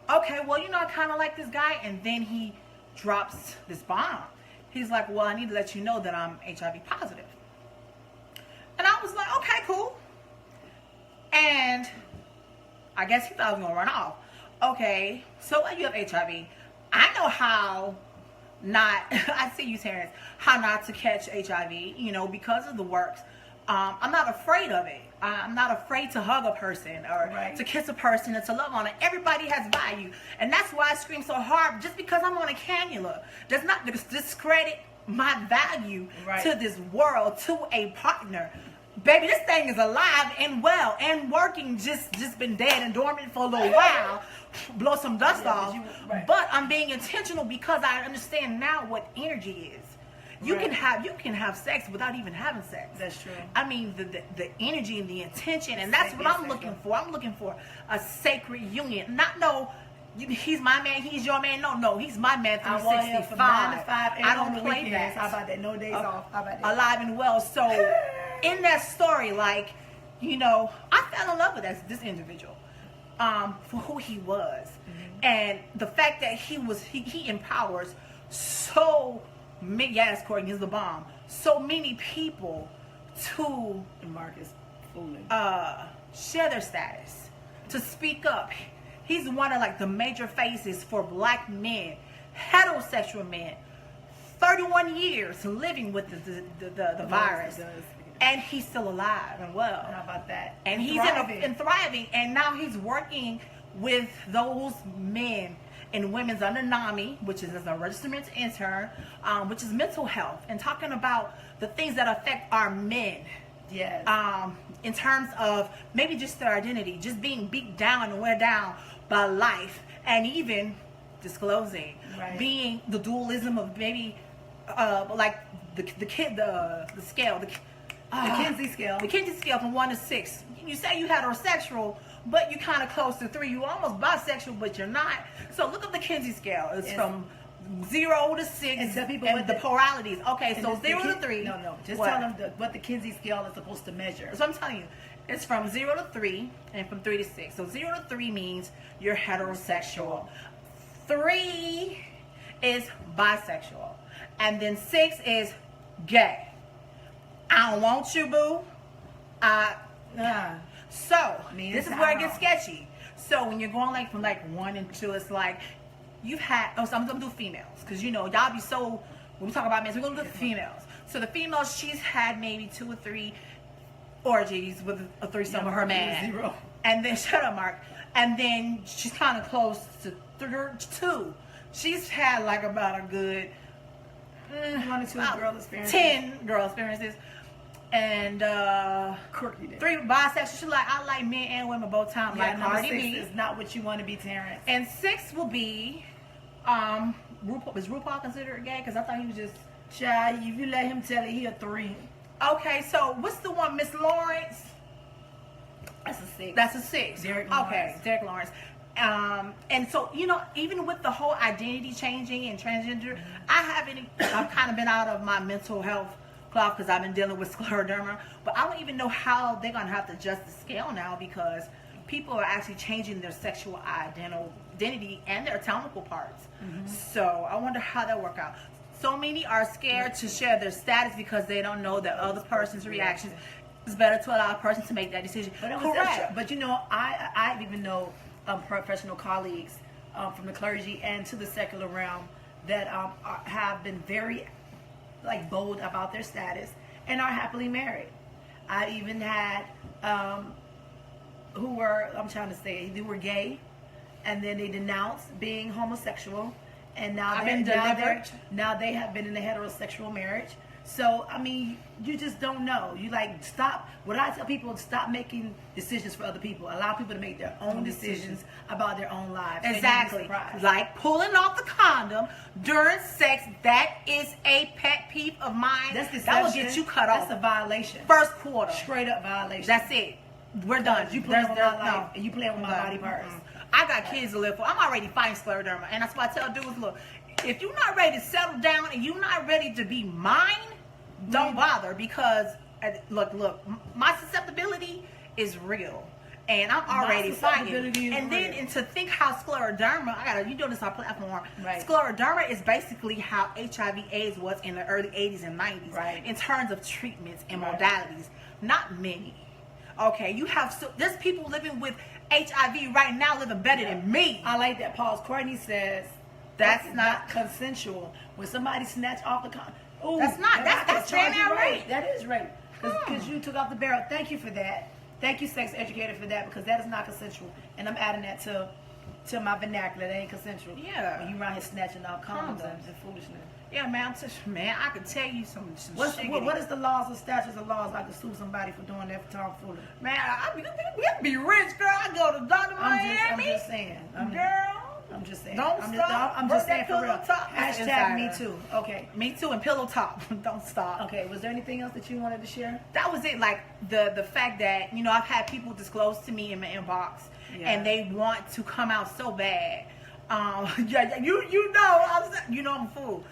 okay, well, you know, I kind of like this guy. And then he drops this bomb. He's like, well, I need to let you know that I'm HIV positive. And I was like, okay, cool. And I guess he thought I was going to run off. Okay, so you have HIV. I know how not, I see you, Terrence, how not to catch HIV, you know, because of the works. I'm not afraid of it. I'm not afraid to hug a person or to kiss a person and to love on it. Everybody has value. And that's why I scream so hard. Just because I'm on a cannula does not discredit my value to this world, to a partner. Baby, this thing is alive and well and working, just been dead and dormant for a little while. Blow some dust off. But I'm being intentional because I understand now what energy is. You can have sex without even having sex. That's true. I mean, the energy and the intention, and that's what I'm looking for. I'm looking for a sacred union. Not he's my man, he's your man. No, he's my man. 365. 9 to 5. I don't play that. How about that? No days off. How about that? Alive and well. So in that story, like, you know, I fell in love with this individual for who he was, and the fact that he empowers so. Yes, Courtney is the bomb. So many people to Marcus fooling. Share their status, to speak up. He's one of like the major faces for black men, heterosexual men. 31 years living with the virus, and he's still alive and well. How about that? And he's thriving, and now he's working with those men and women's under NAMI, which is as a registered mental intern, which is mental health, and talking about the things that affect our men. Yes. In terms of maybe just their identity, just being beat down and wear down by life, and even disclosing, being the dualism of maybe like the scale, the Kinsey scale. The Kinsey scale from 1 to 6. You say you heterosexual, but you're kind of close to 3. You almost bisexual, but you're not. So look up the Kinsey scale. It's from 0 to 6. And tell people and the polarities. Okay, so 0 to 3. No. Just tell them what the Kinsey scale is supposed to measure. So I'm telling you, it's from 0 to 3 and from 3 to 6. So 0 to 3 means you're heterosexual. 3 is bisexual. And then 6 is gay. I don't want you, boo. So this is where it gets sketchy. So when you're going like from like 1 and 2, it's like you've had. Oh, so I'm gonna do females because you know y'all be so. When we talk about men, so we're gonna do the females. So the females, she's had maybe 2 or 3 orgies with a threesome with her man. 0. And then shut up, Mark. And then she's kind of close to 2. She's had like about a good 1 or 2 girl experiences. 10 girl experiences. And 3 bisexual. She's like, I like men and women both times. Yeah, like Cardi B. is not what you want to be, Terrence. And 6 will be RuPaul. Is RuPaul considered gay? Because I thought he was just. Child, if you let him tell it, he a 3. Okay, so what's the one, Miss Lawrence? That's a 6. That's a 6. Derek Lawrence. Okay, Derek Lawrence. And so, you know, even with the whole identity changing and transgender, I've kind of been out of my mental health cloth because I've been dealing with scleroderma, but I don't even know how they're going to have to adjust the scale now because people are actually changing their sexual identity and their anatomical parts. So I wonder how that work out. So many are scared to share their status because they don't know the other person's reactions. It's better to allow a person to make that decision. Correct. But you know, I even know professional colleagues from the clergy and to the secular realm that have been very bold about their status and are happily married. I even had who were gay, and then they denounced being homosexual, and now now they have been in a heterosexual marriage. So I mean, you just don't know. You like stop. What I tell people, stop making decisions for other people. Allow people to make their own decisions about their own lives. Exactly. Like pulling off the condom during sex. That is a pet peeve of mine. That's deception. That will get you cut off. That's a violation. First quarter. Straight up violation. That's it. We're done. You playing with my life, and you playing with my body parts. I got kids to live for. I'm already fighting scleroderma, and that's why I tell dudes, look, if you're not ready to settle down and you're not ready to be mine, don't bother, because look, my susceptibility is real, and I'm already fighting. And then to think how scleroderma, you know this on our platform. Right. Scleroderma is basically how HIV/AIDS was in the early 80s and 90s, right, in terms of treatments and modalities. Not many. Okay, there's people living with HIV right now living better than me. I like that. Pause. Courtney says that's not consensual. When somebody snatch off the condom. Ooh, that's not. That's rape. That is rape. Because you took off the barrel. Thank you for that. Thank you, sex educator, for that, because that is not consensual. And I'm adding that to my vernacular. That ain't consensual. Yeah. When you around here snatching off condoms and foolishness. Yeah, man. I could tell you some shit. What is the laws or statutes of laws I could sue somebody for doing that for tomfoolery? Man, we have to be rich, girl. I go to Dr. Miami. I'm just saying. I'm just saying. Don't stop. I'm just saying for real. Top. Hashtag me too. Okay. Me too and pillow top. Don't stop. Okay. Was there anything else that you wanted to share? That was it. Like the fact that, I've had people disclose to me in my inbox, and they want to come out so bad. I'm a fool.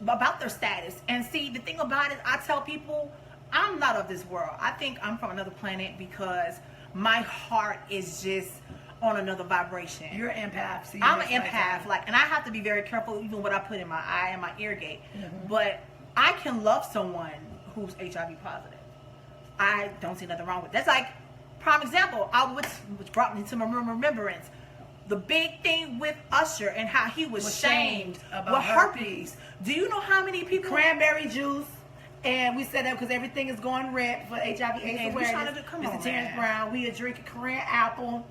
About their status. And see, the thing about it, I tell people, I'm not of this world. I think I'm from another planet because my heart is just on another vibration. You're an empath. So I'm an empath, and I have to be very careful even what I put in my eye and my ear gate. But I can love someone who's HIV positive. I don't see nothing wrong with it. That's like prime example. Which brought me to my remembrance. The big thing with Usher and how he was shamed about with herpes. Do you know how many people? Cranberry juice. And we said that because everything is going red for HIV/AIDS awareness. Mr. Terrence Brown, we are drinking Korean apple.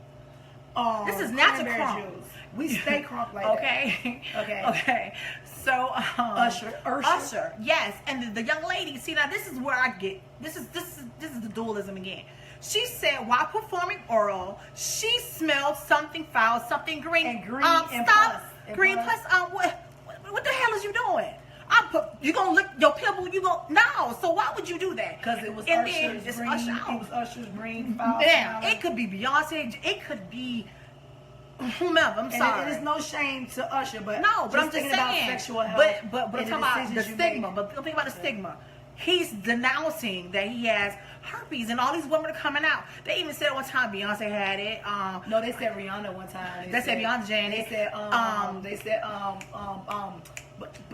This is natural crunk. Juice. We stay crunk like that. Okay. So Usher. Yes, and the young lady. See, now this is where I get. This is the dualism again. She said while performing oral, she smelled something foul, something green. And green green plus. What the hell is you doing? You gonna lick your pimple? No. So why would you do that? Because it was and Usher's green. It was Usher's green. Yeah, it could be Beyonce. It could be whomever. I'm sorry. And there's no shame to Usher, but no. But I'm just saying. About sexual health. But I'm talking about the stigma. But I'm thinking about the stigma. He's denouncing that he has herpes, and all these women are coming out. They even said one time Beyonce had it. No, they said Rihanna one time. They said Beyonce, Janet. They said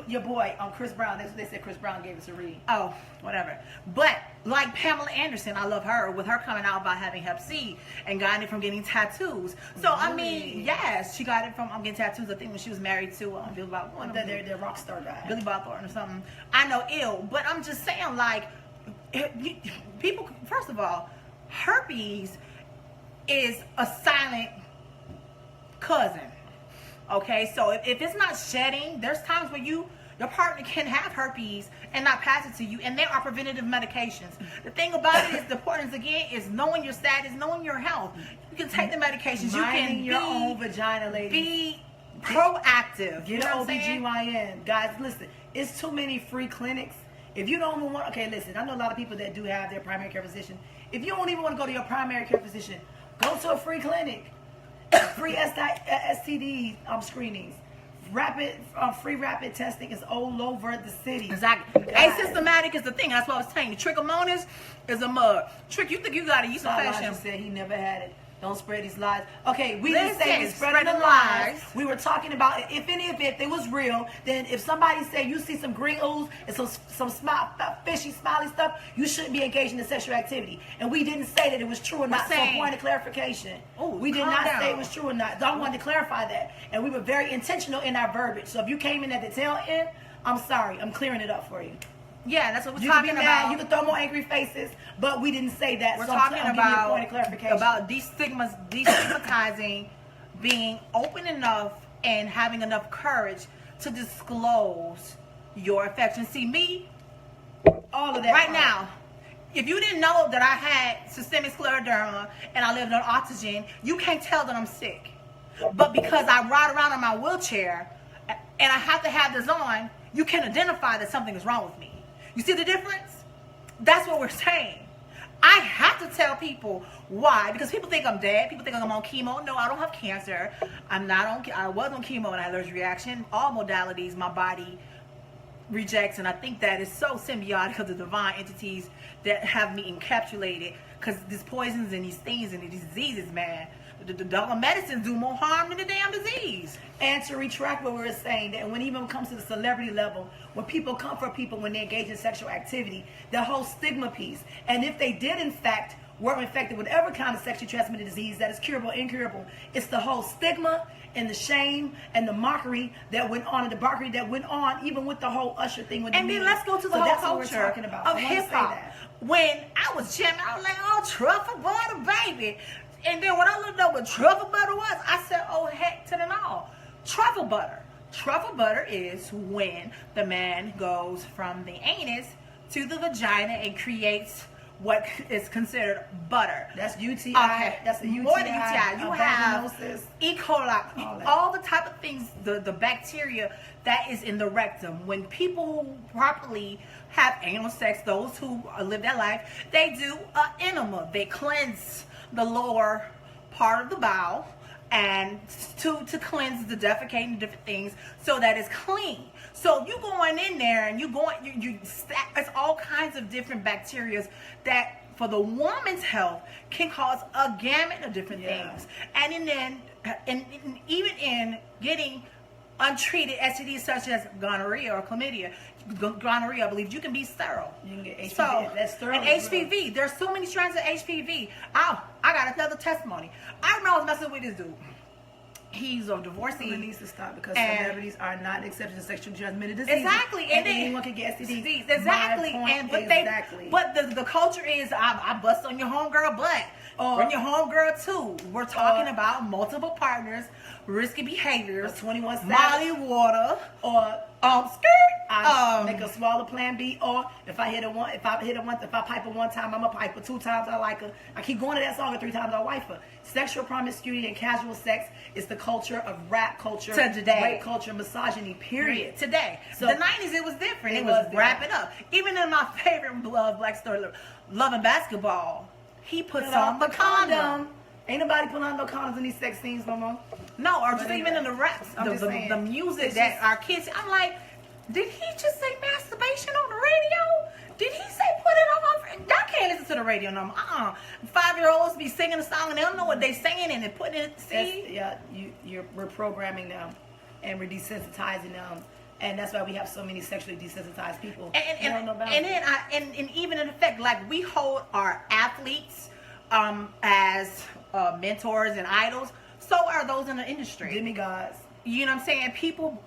your boy, Chris Brown. They said Chris Brown gave us a read. Oh, whatever. But like Pamela Anderson, I love her with her coming out about having Hep C and got it from getting tattoos. So I mean, yes, she got it from getting tattoos. I think when she was married to Billy Bob Thornton, their rock star guy, Billy Bob Thornton or something. I know, ill, but I'm just saying, like, people. First of all, herpes is a silent cousin. Okay, so if it's not shedding, there's times where your partner can have herpes and not pass it to you, and there are preventative medications. The thing about it is, the importance again is knowing your status, knowing your health. You can take the medications. You can your own vagina, ladies. Be proactive. Get an OBGYN. Guys, listen, it's too many free clinics. If you don't even want, okay, listen, I know a lot of people that do have their primary care physician. If you don't even want to go to your primary care physician, go to a free clinic. Free STD screenings, free rapid testing is all over the city. Exactly. Asymptomatic is the thing. That's what I was telling you. Trichomonas is a mug. Trick, you think you got to use some fashion? Said he never had it. Don't spread these lies. Okay, we didn't say we're spreading the lies. We were talking about if it was real, then if somebody said you see some green ooze and some fishy smiley stuff, you shouldn't be engaging in sexual activity. And we didn't say that it was true or not. So point of clarification. We did not say it was true or not. I wanted to clarify that. And we were very intentional in our verbiage. So if you came in at the tail end, I'm sorry. I'm clearing it up for you. Yeah, that's what we're You can talking be mad, about. you can throw more angry faces, but we didn't say that. We're so talking I'm giving you a point of clarification. about destigmatizing, being open enough and having enough courage to disclose your affection. See, me, all of that right now, if you didn't know that I had systemic scleroderma and I lived on oxygen, you can't tell that I'm sick. But because I ride around in my wheelchair and I have to have this on, you can identify that something is wrong with me. You see the difference? That's what we're saying. I have to tell people why, because people think I'm dead. People think I'm on chemo. No, I don't have cancer. I was on chemo and I had allergic reaction. All modalities my body rejects, and I think that is so symbiotic of the divine entities that have me encapsulated, because these poisons and these things and these diseases, man, the dog medicines do more harm than the damn disease. And to retract what we were saying, that when even comes to the celebrity level, when people come for people when they engage in sexual activity, the whole stigma piece, and if they did in fact were infected with whatever kind of sexually transmitted disease that is curable, incurable, it's the whole stigma and the shame and the mockery that went on, and the mockery that went on even with the whole Usher thing with the And then media. let's go to the So whole that's what culture we're talking about. of I wanna say hip hop. that. When I was jamming, I was like, oh, truffle butter, baby. And then when I looked up what truffle butter was, I said, oh, heck to the no. Truffle butter. Truffle butter is when the man goes from the anus to the vagina and creates what is considered butter. That's UTI. Okay. That's the UTI. More than UTI. You have vaginosis. E. coli, all the type of things, the bacteria that is in the rectum. When people who properly have anal sex, those who live their life, they do an enema. They cleanse the lower part of the bowel and to cleanse the defecating different things so that it's clean. So you going in there and you stack, it's all kinds of different bacteria that for the woman's health can cause a gamut of different things. And even in getting untreated STDs such as gonorrhea or chlamydia. Gonorrhea, I believe you can be sterile. You can get HPV. So, that's sterile. And HPV. There's so many strands of HPV. I got another testimony. I remember I was messing with this dude. He's a divorcee. It needs to stop because celebrities are not accepted in sexually transmitted diseases. Exactly, and anyone can get STDs. Exactly, but the culture is I bust on your homegirl butt. On your homegirl too. We're talking about multiple partners, risky behaviors, 21 Molly water, or skirt. Make a smaller plan B, or if I pipe her one time, I'm a pipe her 2 times. I like her. I keep going to that song, and 3 times I wife her. Sexual promiscuity and casual sex is the culture of rap culture, rape culture, misogyny. Period. Today, so the '90s it was different. It was wrap it up. Even in my favorite Black story, Love and Basketball, he puts on the condom. Ain't nobody putting on no condoms in these sex scenes no more. No, or just even in the raps, the music that our kids. I'm like, did he just say masturbation on the radio? Did he say put it on? Y'all can't listen to the radio no more. 5-year-olds be singing a song and they don't know what they saying and they put it. See, we're programming them and we're desensitizing them. And that's why we have so many sexually desensitized people. And even in effect, like we hold our athletes as mentors and idols. So are those in the industry. Demigods. You know what I'm saying? People,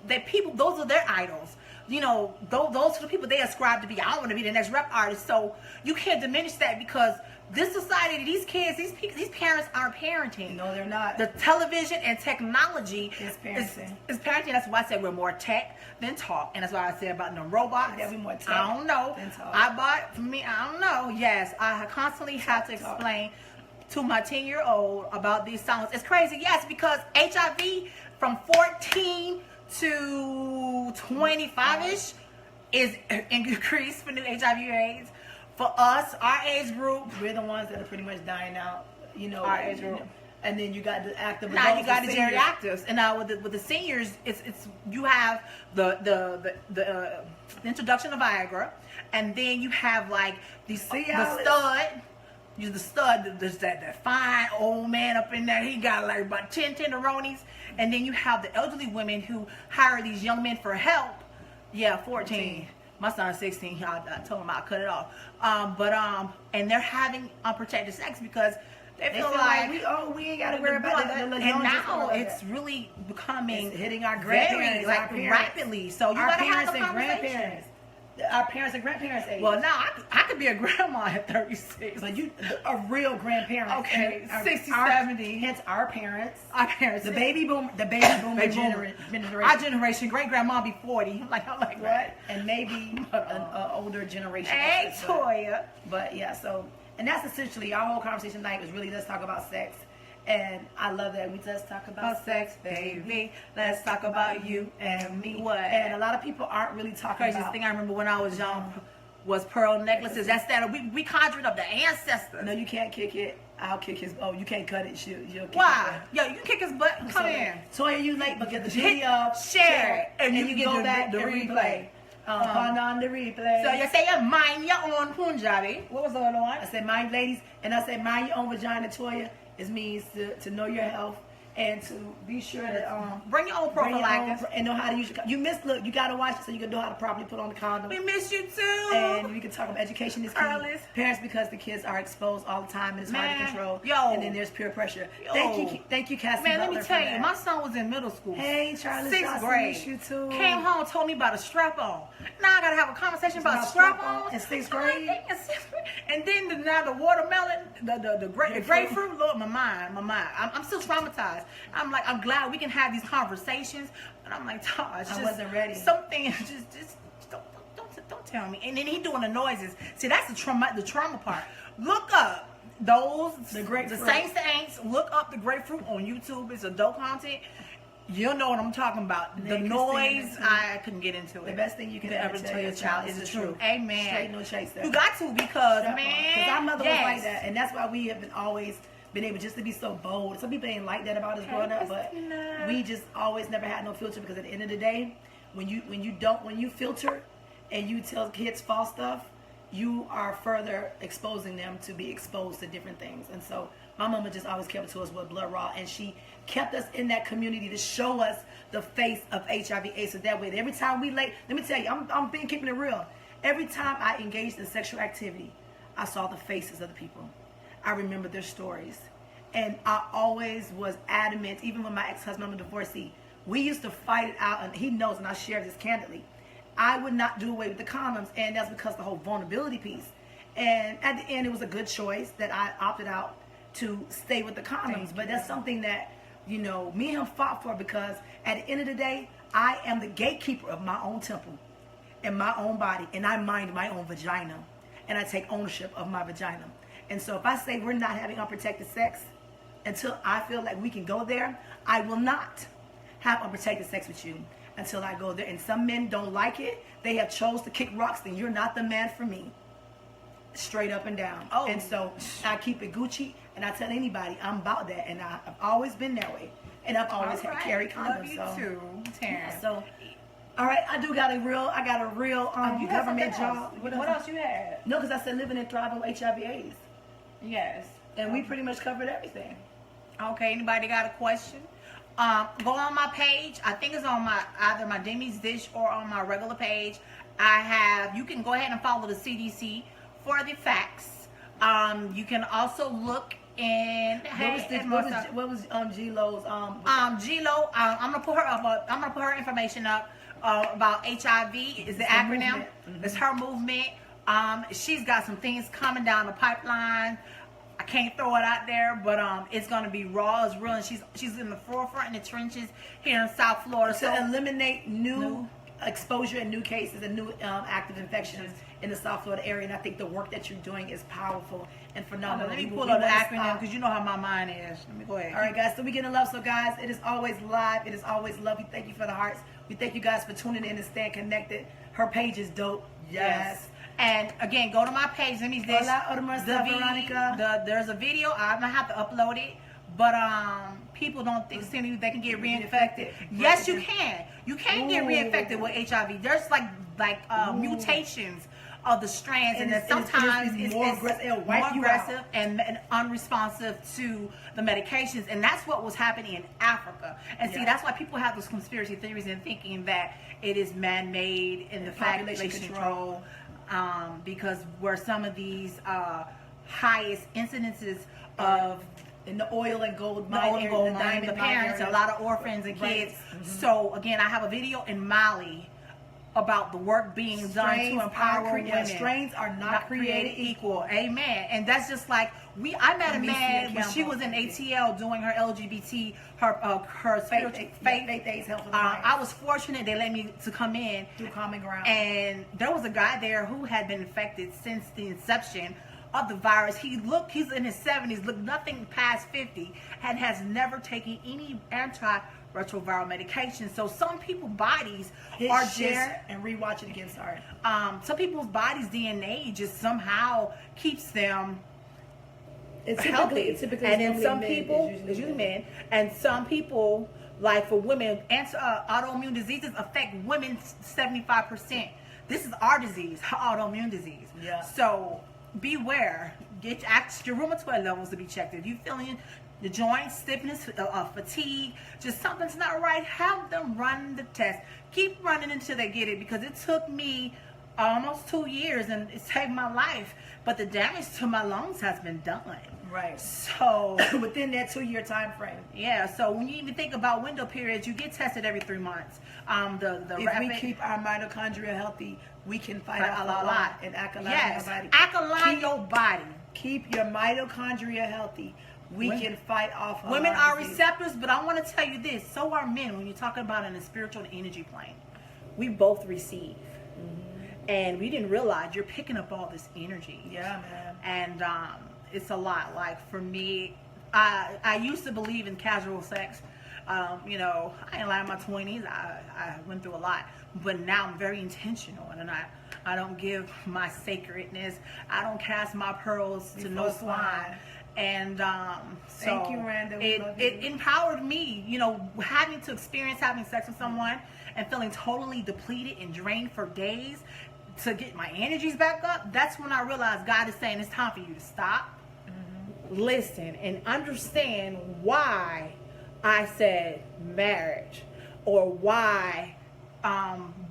those are their idols. You know, those are the people they ascribe to be. I want to be the next rap artist. So you can't diminish that because this society, these kids, these parents aren't parenting. No, they're not. The television and technology is parenting. Is parenting. That's why I said we're more tech than talk. And that's why I said about the robots. Yeah, we're more tech. I don't know. Than talk. For me, I don't know. Yes, I constantly have to explain to my 10-year-old about these songs. It's crazy. Yes, because HIV from 14 to 25-ish is increased for new HIV/AIDS. For us, our age group, we're the ones that are pretty much dying out. You know, our age group. And then you got the active. Now you got the geriatrics, and now with the seniors, it's you have the introduction of Viagra, and then you have like the stud. You're the stud. There's that fine old man up in there. He got like about 10 tenderonis. And then you have the elderly women who hire these young men for help. Yeah, 14. My son's 16. I told him I'll cut it off. And they're having unprotected sex because they feel like we ain't got to worry about that. And now it's really becoming hitting our grandparents, rapidly. So you got to have the conversation. our parents and grandparents' age. Well, now I could be a grandma at 36. But you, a real grandparent. Okay, And 60, our, 70. Hence our parents. Our parents. The baby boomer generation. Our generation, great grandma be 40. I'm like what? What? And maybe an older generation. Hey, Toya. But yeah, so, and that's essentially our whole conversation tonight was really let's talk about sex. And I love that we just talk about sex, baby. Let's talk about you and me. What? And a lot of people aren't really talking Craziest about. thing I remember when I was young was pearl necklaces. That's that. We conjured up the ancestors. No, you can't kick it. I'll kick his. Oh, you can't cut it. You'll kick Why? it. Yo, you can kick his butt. Come in. Toya, you late, but get the video, share it, and you get can go the back the and replay. Find on the replay. So you say you mind your own Punjabi. What was the other one? I said mind ladies, and I said mind your own vagina, Toya. It means to know your health and to be sure that bring your own prophylactics and know how to use your. You look, you gotta watch it so you can know how to properly put on the condom. We miss you too. And we can talk about education is key. Early. Parents, because the kids are exposed all the time and it's hard to control. Yo. And then there's peer pressure. Yo. Thank you, Cassie. Man, Butler, let me tell for you, that. my son was in middle school. Hey, Charlie, 6th grade. Miss you too. Came home, told me about a strap on. Now I gotta have a conversation about strap on in 6th grade. And then now the watermelon, the grapefruit. Lord, my mind. I'm still traumatized. I'm glad we can have these conversations. But I'm like, Tosh, I wasn't ready. Something just don't tell me. And then he doing the noises. See, that's the trauma part. Look up the Saints to Aints. Look up the grapefruit on YouTube. It's adult content. You'll know what I'm talking about. The noise, I couldn't get into it. The best thing you can ever tell your child is the truth. Amen. Straight, no chaser. You got to because our mother was like that, and that's why we have always been able just to be so bold. Some people ain't like that about us growing up, but we just always never had no filter because at the end of the day, when you filter and you tell kids false stuff, you are further exposing them to be exposed to different things. And so my mama just always kept it to us with blood raw, and she kept us in that community to show us the face of HIV/AIDS. So that way, every time we let me tell you, I'm being keeping it real. Every time I engaged in sexual activity, I saw the faces of the people. I remember their stories, and I always was adamant. Even when my ex-husband, I'm a divorcee, we used to fight it out, and he knows, and I share this candidly. I would not do away with the condoms, and that's because the whole vulnerability piece. And at the end, it was a good choice that I opted out to stay with the condoms. But that's something that, me and him fought for, because at the end of the day, I am the gatekeeper of my own temple and my own body, and I mind my own vagina, and I take ownership of my vagina. And so if I say we're not having unprotected sex until I feel like we can go there, I will not have unprotected sex with you until I go there. And some men don't like it. They have chose to kick rocks, then you're not the man for me. Straight up and down. Oh. And so I keep it Gucci, and I tell anybody I'm about that, and I've always been that way. And I've always had carry condoms. Love you too, Terrence. So, all right, I got a real government job. What else you had? No, because I said living and thriving with HIV/AIDS. Yes. And we pretty much covered everything. Okay, anybody got a question? Go on my page. I think it's on either my Deme's Dish or on my regular page. You can go ahead and follow the CDC for the facts. You can also look in. What was G-Lo's? G-Lo. I'm gonna put her up. I'm gonna put her information up about HIV. Is the acronym? It's her movement. She's got some things coming down the pipeline. I can't throw it out there, but it's gonna be raw as real, and she's in the forefront in the trenches here in South Florida to eliminate new exposure and new cases and new active infections in the South Florida area. And I think the work that you're doing is powerful and phenomenal. Let me pull up the acronym because you know how my mind is. Let me go ahead. All right, guys. So we getting love. So guys, it is always live. It is always love. We thank you for the hearts. We thank you guys for tuning in and staying connected. Her page is dope. Yes. And again, go to my page. Let me this. Veronica. There's a video. I'm gonna have to upload it, but people don't think they can get reinfected. Yes, you can. You can get reinfected with HIV. There's like mutations of the strands, and then sometimes it's more aggressive and unresponsive to the medications, and that's what was happening in Africa. And see, that's why people have those conspiracy theories and thinking that it is man-made in the population control. Because where some of these highest incidences of in the oil and gold mine, the parents, a lot of orphans and kids. So again, I have a video in Mali about the work being done to empower women. Strains are not created equal. Amen. And that's just like I met a man when she was in ATL doing her LGBT, her spiritual faith days, health. I was fortunate they let me to come in through Common Ground, and there was a guy there who had been infected since the inception of the virus. He's in his 70s, looked nothing past 50, and has never taken any antiretroviral medication. So some people's bodies are share and rewatch it again. Sorry. Some people's bodies' DNA just somehow keeps them healthy. And then some people, it's usually men, and some people, like for women, autoimmune diseases affect women 75%. This is our disease, autoimmune disease. Yeah. So beware. Ask your rheumatoid levels to be checked. If you're feeling the joint stiffness, fatigue, just something's not right, have them run the test. Keep running until they get it, because it took me almost 2 years and it saved my life. But the damage to my lungs has been done. Right. So within that 2-year time frame. Yeah. So when you even think about window periods, you get tested every 3 months. If we keep our mitochondria healthy, we can fight off a lot and alkaline our body. Alkaline your body. Keep your mitochondria healthy. We can fight off. Women are receptors, but I want to tell you this: so are men. When you're talking about in the spiritual and energy plane, we both receive. And we didn't realize you're picking up all this energy. Yeah, man. And it's a lot. Like for me, I used to believe in casual sex. You know, I ain't lying in my 20s. I went through a lot. But now I'm very intentional, and I don't give my sacredness. I don't cast my pearls to no swine. And so thank you, Randa. It empowered me, you know, having sex with someone and feeling totally depleted and drained for days to get my energies back up. That's when I realized God is saying it's time for you to stop, listen, and understand why I said marriage, or why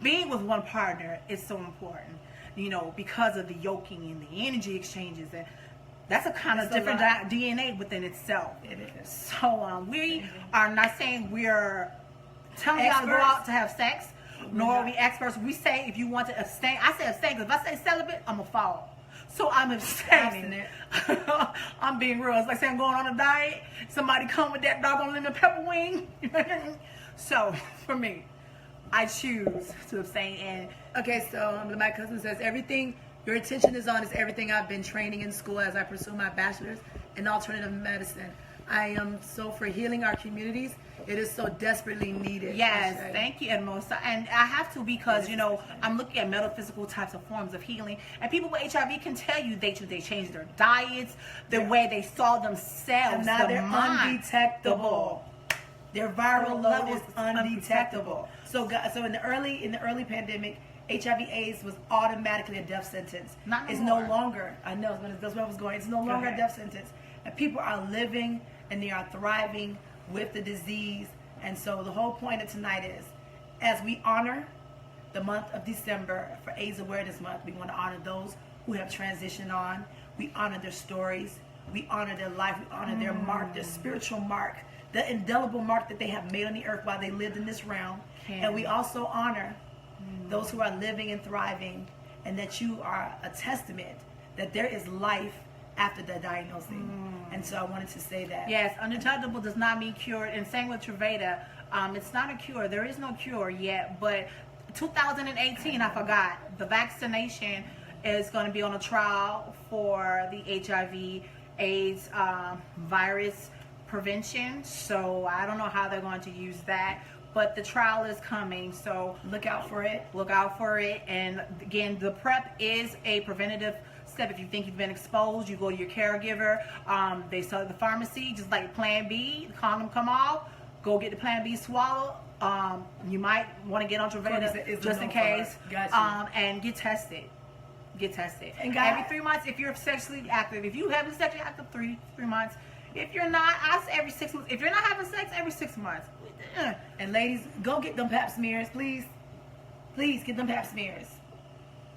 being with one partner is so important, you know, because of the yoking and the energy exchanges. And that's a kind of different DNA within itself. It is. So we are not saying we're telling y'all to go out to have sex, nor are we experts. We say if you want to abstain, I say abstain, because if I say celibate, I'm going to fall. So I'm abstaining. I'm being real. It's like saying I'm going on a diet. Somebody come with that doggone lemon pepper wing. So for me, I choose to abstain. And okay, so my cousin says everything your attention is on is everything I've been training in school as I pursue my bachelor's in alternative medicine. I am so for healing our communities. It is so desperately needed. Yes, thank you, Edmosa. And I have to, because, you know, I'm looking at metaphysical types of forms of healing. And people with HIV can tell you they changed their diets, the way they saw themselves. And now they're undetectable. Their viral load is undetectable. So in the early pandemic, HIV/AIDS was automatically a death sentence. It's no longer. I know that's where I was going. It's no longer a death sentence, and people are living and they are thriving with the disease. And so the whole point of tonight is, as we honor the month of December for AIDS Awareness Month, we want to honor those who have transitioned on. We honor their stories. We honor their life. We honor their mark, their spiritual mark, the indelible mark that they have made on the earth while they lived in this realm. And we also honor those who are living and thriving, and that you are a testament that there is life after the diagnosis. And so I wanted to say that. Yes, undetectable does not mean cured. And same with Truvada. It's not a cure. There is no cure yet. But 2018, I forgot, the vaccination is going to be on a trial for the HIV/AIDS virus prevention. So I don't know how they're going to use that. But the trial is coming, so look out for it. Look out for it. And again, the PrEP is a preventative step. If you think you've been exposed, you go to your caregiver. They sell at the pharmacy, just like Plan B. The condom come off. Go get the Plan B swallow. You might want to get on Truvada just in case. And get tested. Get tested. And every 3 months, if you're sexually active. If you have been sexually active, 3 months. If you're not, I say every 6 months. If you're not having sex, every 6 months. And ladies, go get them pap smears, please. Please get them pap smears.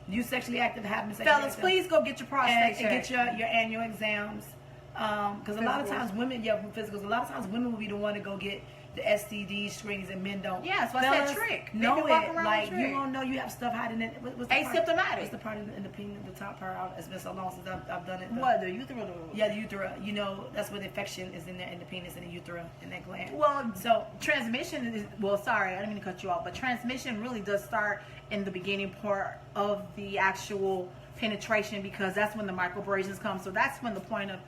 You sexually active, having sexually Fellas, active. please go get your prostate and get your annual exams. Because a lot of times women, physicals. A lot of times women will be the one to go get the STD screenings and men don't. Yeah, that's why I said trick. They Know can walk it. around Like, with you trick. don't know you have stuff hiding in it. What's the Asymptomatic. Part, what's the part in the penis, the top part? It's been so long since I've done it. What, the urethra? Yeah, the urethra. You know, that's where the infection is in there, in the penis and the urethra and that gland. Well, so transmission is, well, sorry, I didn't mean to cut you off, but transmission really does start in the beginning part of the actual penetration, because that's when the microabrasions come. So that's when the point of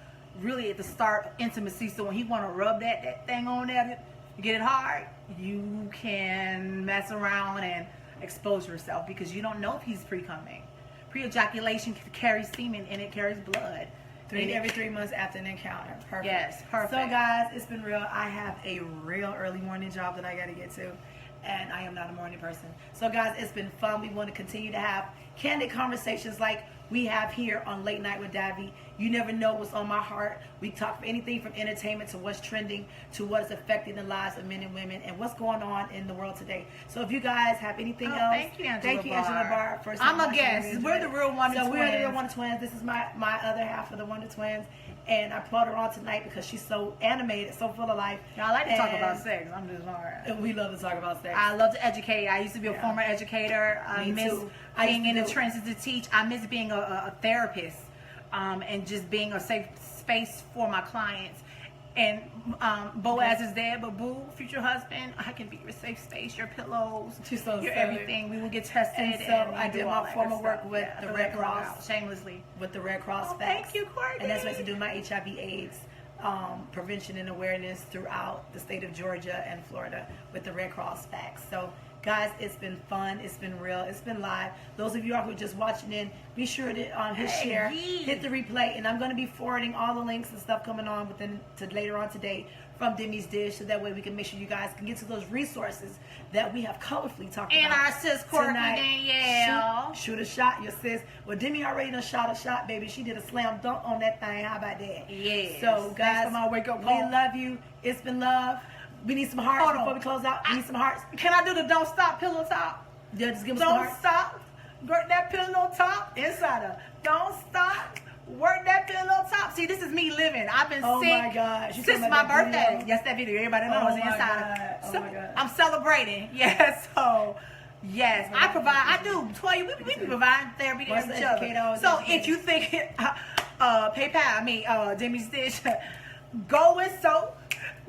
really at the start of intimacy. So when he want to rub that thing on there to get it hard, you can mess around and expose yourself, because you don't know if he's pre-coming. Pre-ejaculation carries semen and it carries blood. every 3 months after an encounter. Perfect. Yes, perfect. So guys, it's been real. I have a real early morning job that I got to get to, and I am not a morning person. So guys, it's been fun. We want to continue to have candid conversations like we have here on Late Night with Davi. You never know what's on my heart. We talk anything from entertainment to what's trending to what's affecting the lives of men and women and what's going on in the world today. So if you guys have anything else, thank you, Angela Barr. First I'm a guest. We're the real WonderTwinz. So we're the real WonderTwinz. This is my other half of the WonderTwinz. And I brought her on tonight because she's so animated, so full of life. I like to talk about sex. I'm just alright. And we love to talk about sex. I love to educate. I used to be a former educator. I miss being in the trenches to teach. I miss being a therapist, and just being a safe space for my clients. And Boaz is there, but Boo, future husband, I can be your safe space, your pillows, your everything. We will get tested. And so I did my former work with the Red Cross, shamelessly. With the Red Cross facts. Thank you, Courtney. And that's what I used to do my HIV/AIDS prevention and awareness throughout the state of Georgia and Florida with the Red Cross facts. So guys, it's been fun, it's been real, it's been live. Those of you who are just watching in, be sure to hit share, hit the replay, and I'm going to be forwarding all the links and stuff coming on later on today from Deme's Dish, so that way we can make sure you guys can get to those resources that we have colorfully talked about. And our sis Courtney Danielle. Shoot a shot, your sis. Well, Deme already done shot a shot, baby. She did a slam dunk on that thing. How about that? Yeah. So guys, for my wake up we call. love you. It's been love. We need some hearts before we close out. We need some hearts. Can I do the don't stop pillow top? Yeah, just give us some hearts. Don't stop. Work that pillow top inside her. Don't stop. Work that pillow top. See, this is me living. I've been sick my God. since my birthday. Yes, that video. Everybody knows it's inside her. Oh So, my God. I'm celebrating. Yes. So, yes, I provide. I do. Toya, we be providing therapy to each other. So, if you think PayPal, Deme's Dish, go and sew.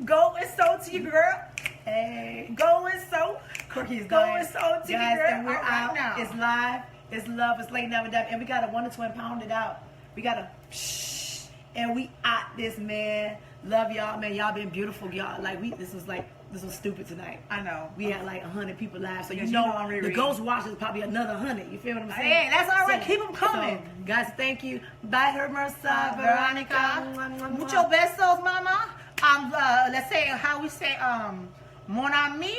Go and sew to your girl. Hey. Go and sew. Cookies, Go and sew to your girl. And we're out. Now. It's live. It's love. It's Late Night with Davi. And we got a WonderTwinz pounded out. We got a shh. And we out this, man. Love y'all, man. Y'all been beautiful, y'all. Like, this was stupid tonight. I know. We had like 100 people live. So you know I'm the ghost watchers probably another 100. You feel what I'm saying? Hey, that's all right. Keep them coming. So, guys, thank you. Bye, her Mersa, Veronica. Mucho besos, mama. Let's say how we say mon ami,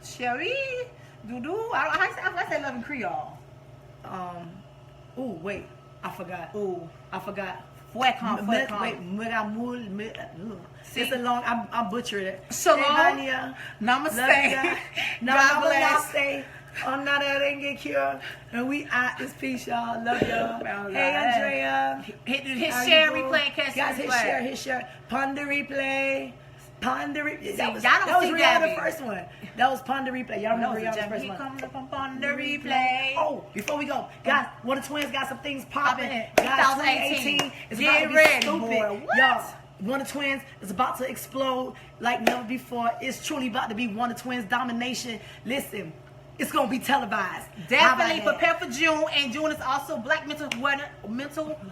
chérie, doudou. I say love in Creole. Wait, I forgot. Fouet con. It's a long. I'm butchered it. Shalom. Namaste. God bless. On that renge cure, and we out this piece, y'all. Love y'all. Hey, Andrea. Hit share, replay, catch guys. replay. Hit share. Ponder replay. That was Rihanna the first one. That was Ponder Replay. Y'all remember Rihanna's first one. Here comes up on Ponder Replay. Oh, before we go, guys, WonderTwinz got some things popping. Guys, 2018 is get about to be ready, stupid. boy. What? Y'all, WonderTwinz is about to explode like never before. It's truly about to be WonderTwinz domination. Listen, it's gonna be televised. Definitely prepare for June, and June is also Black Mental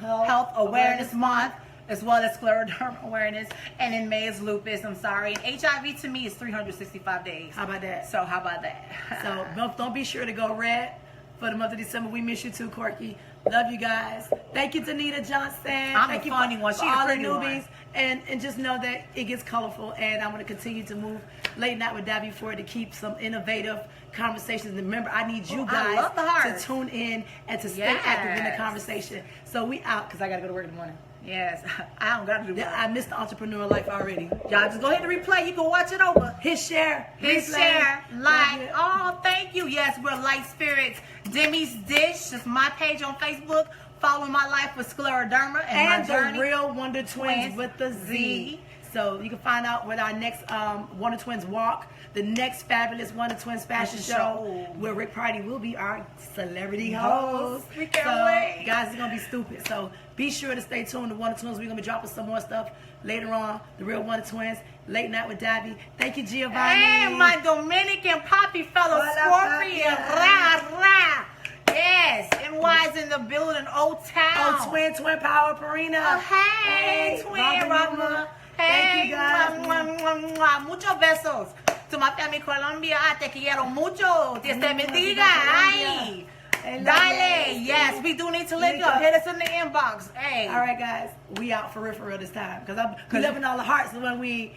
Health Awareness Month, as well as scleroderma awareness, and in May is lupus. I'm sorry, and HIV to me is 365 days. How about that? So how about that? So don't be sure to go red for the month of December. We miss you too, Corky. Love you guys. Thank you, Danita Johnson. Thank you funny one. For all the newbies. And just know that it gets colorful, and I'm going to continue to move Late Night with Davi forward to keep some innovative conversations. And remember, I need you guys to tune in and to stay active in the conversation. So we out, because I got to go to work in the morning. Yes, I don't got to do that. I missed the entrepreneur life already. Y'all just go ahead and replay. You can watch it over. Hit share. Like. Oh, thank you. Yes, we're Light Spirits. Deme's Dish. That's my page on Facebook. Follow my life with scleroderma and my journey. The real WonderTwinz with the Z. So so you can find out where our next WonderTwinz walk, the next fabulous WonderTwinz fashion show, where Rick Party will be our celebrity host. We can't wait. Guys, it's going to be stupid. So be sure to stay tuned to WonderTwinz. We're going to be dropping some more stuff later on. The Real WonderTwinz, Late Night with Davi. Thank you, Giovanni. Hey, my Dominican poppy fellow Scorpion. Ra, ra. Yes, NY's in the building, Old Town. Oh, twin power, Parina. Oh, hey, twin, Ragma. Hey, thank you guys. Muchos besos. To my family Colombia, te quiero mucho. Dios te bendiga. Ay. Dale. Yes, we do need to link up. Hit us in the inbox. Hey. All right, guys. We out for real this time. Because we loving all the hearts. And when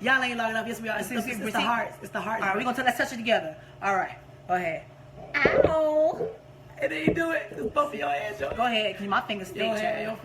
y'all ain't long enough. Yes, we are. It's the hearts. It's the hearts. All right, we're going to let's touch it together. All right. Go ahead. Ow. And then you do it. Just both of your hands. Go ahead, because my finger's still. Your hand.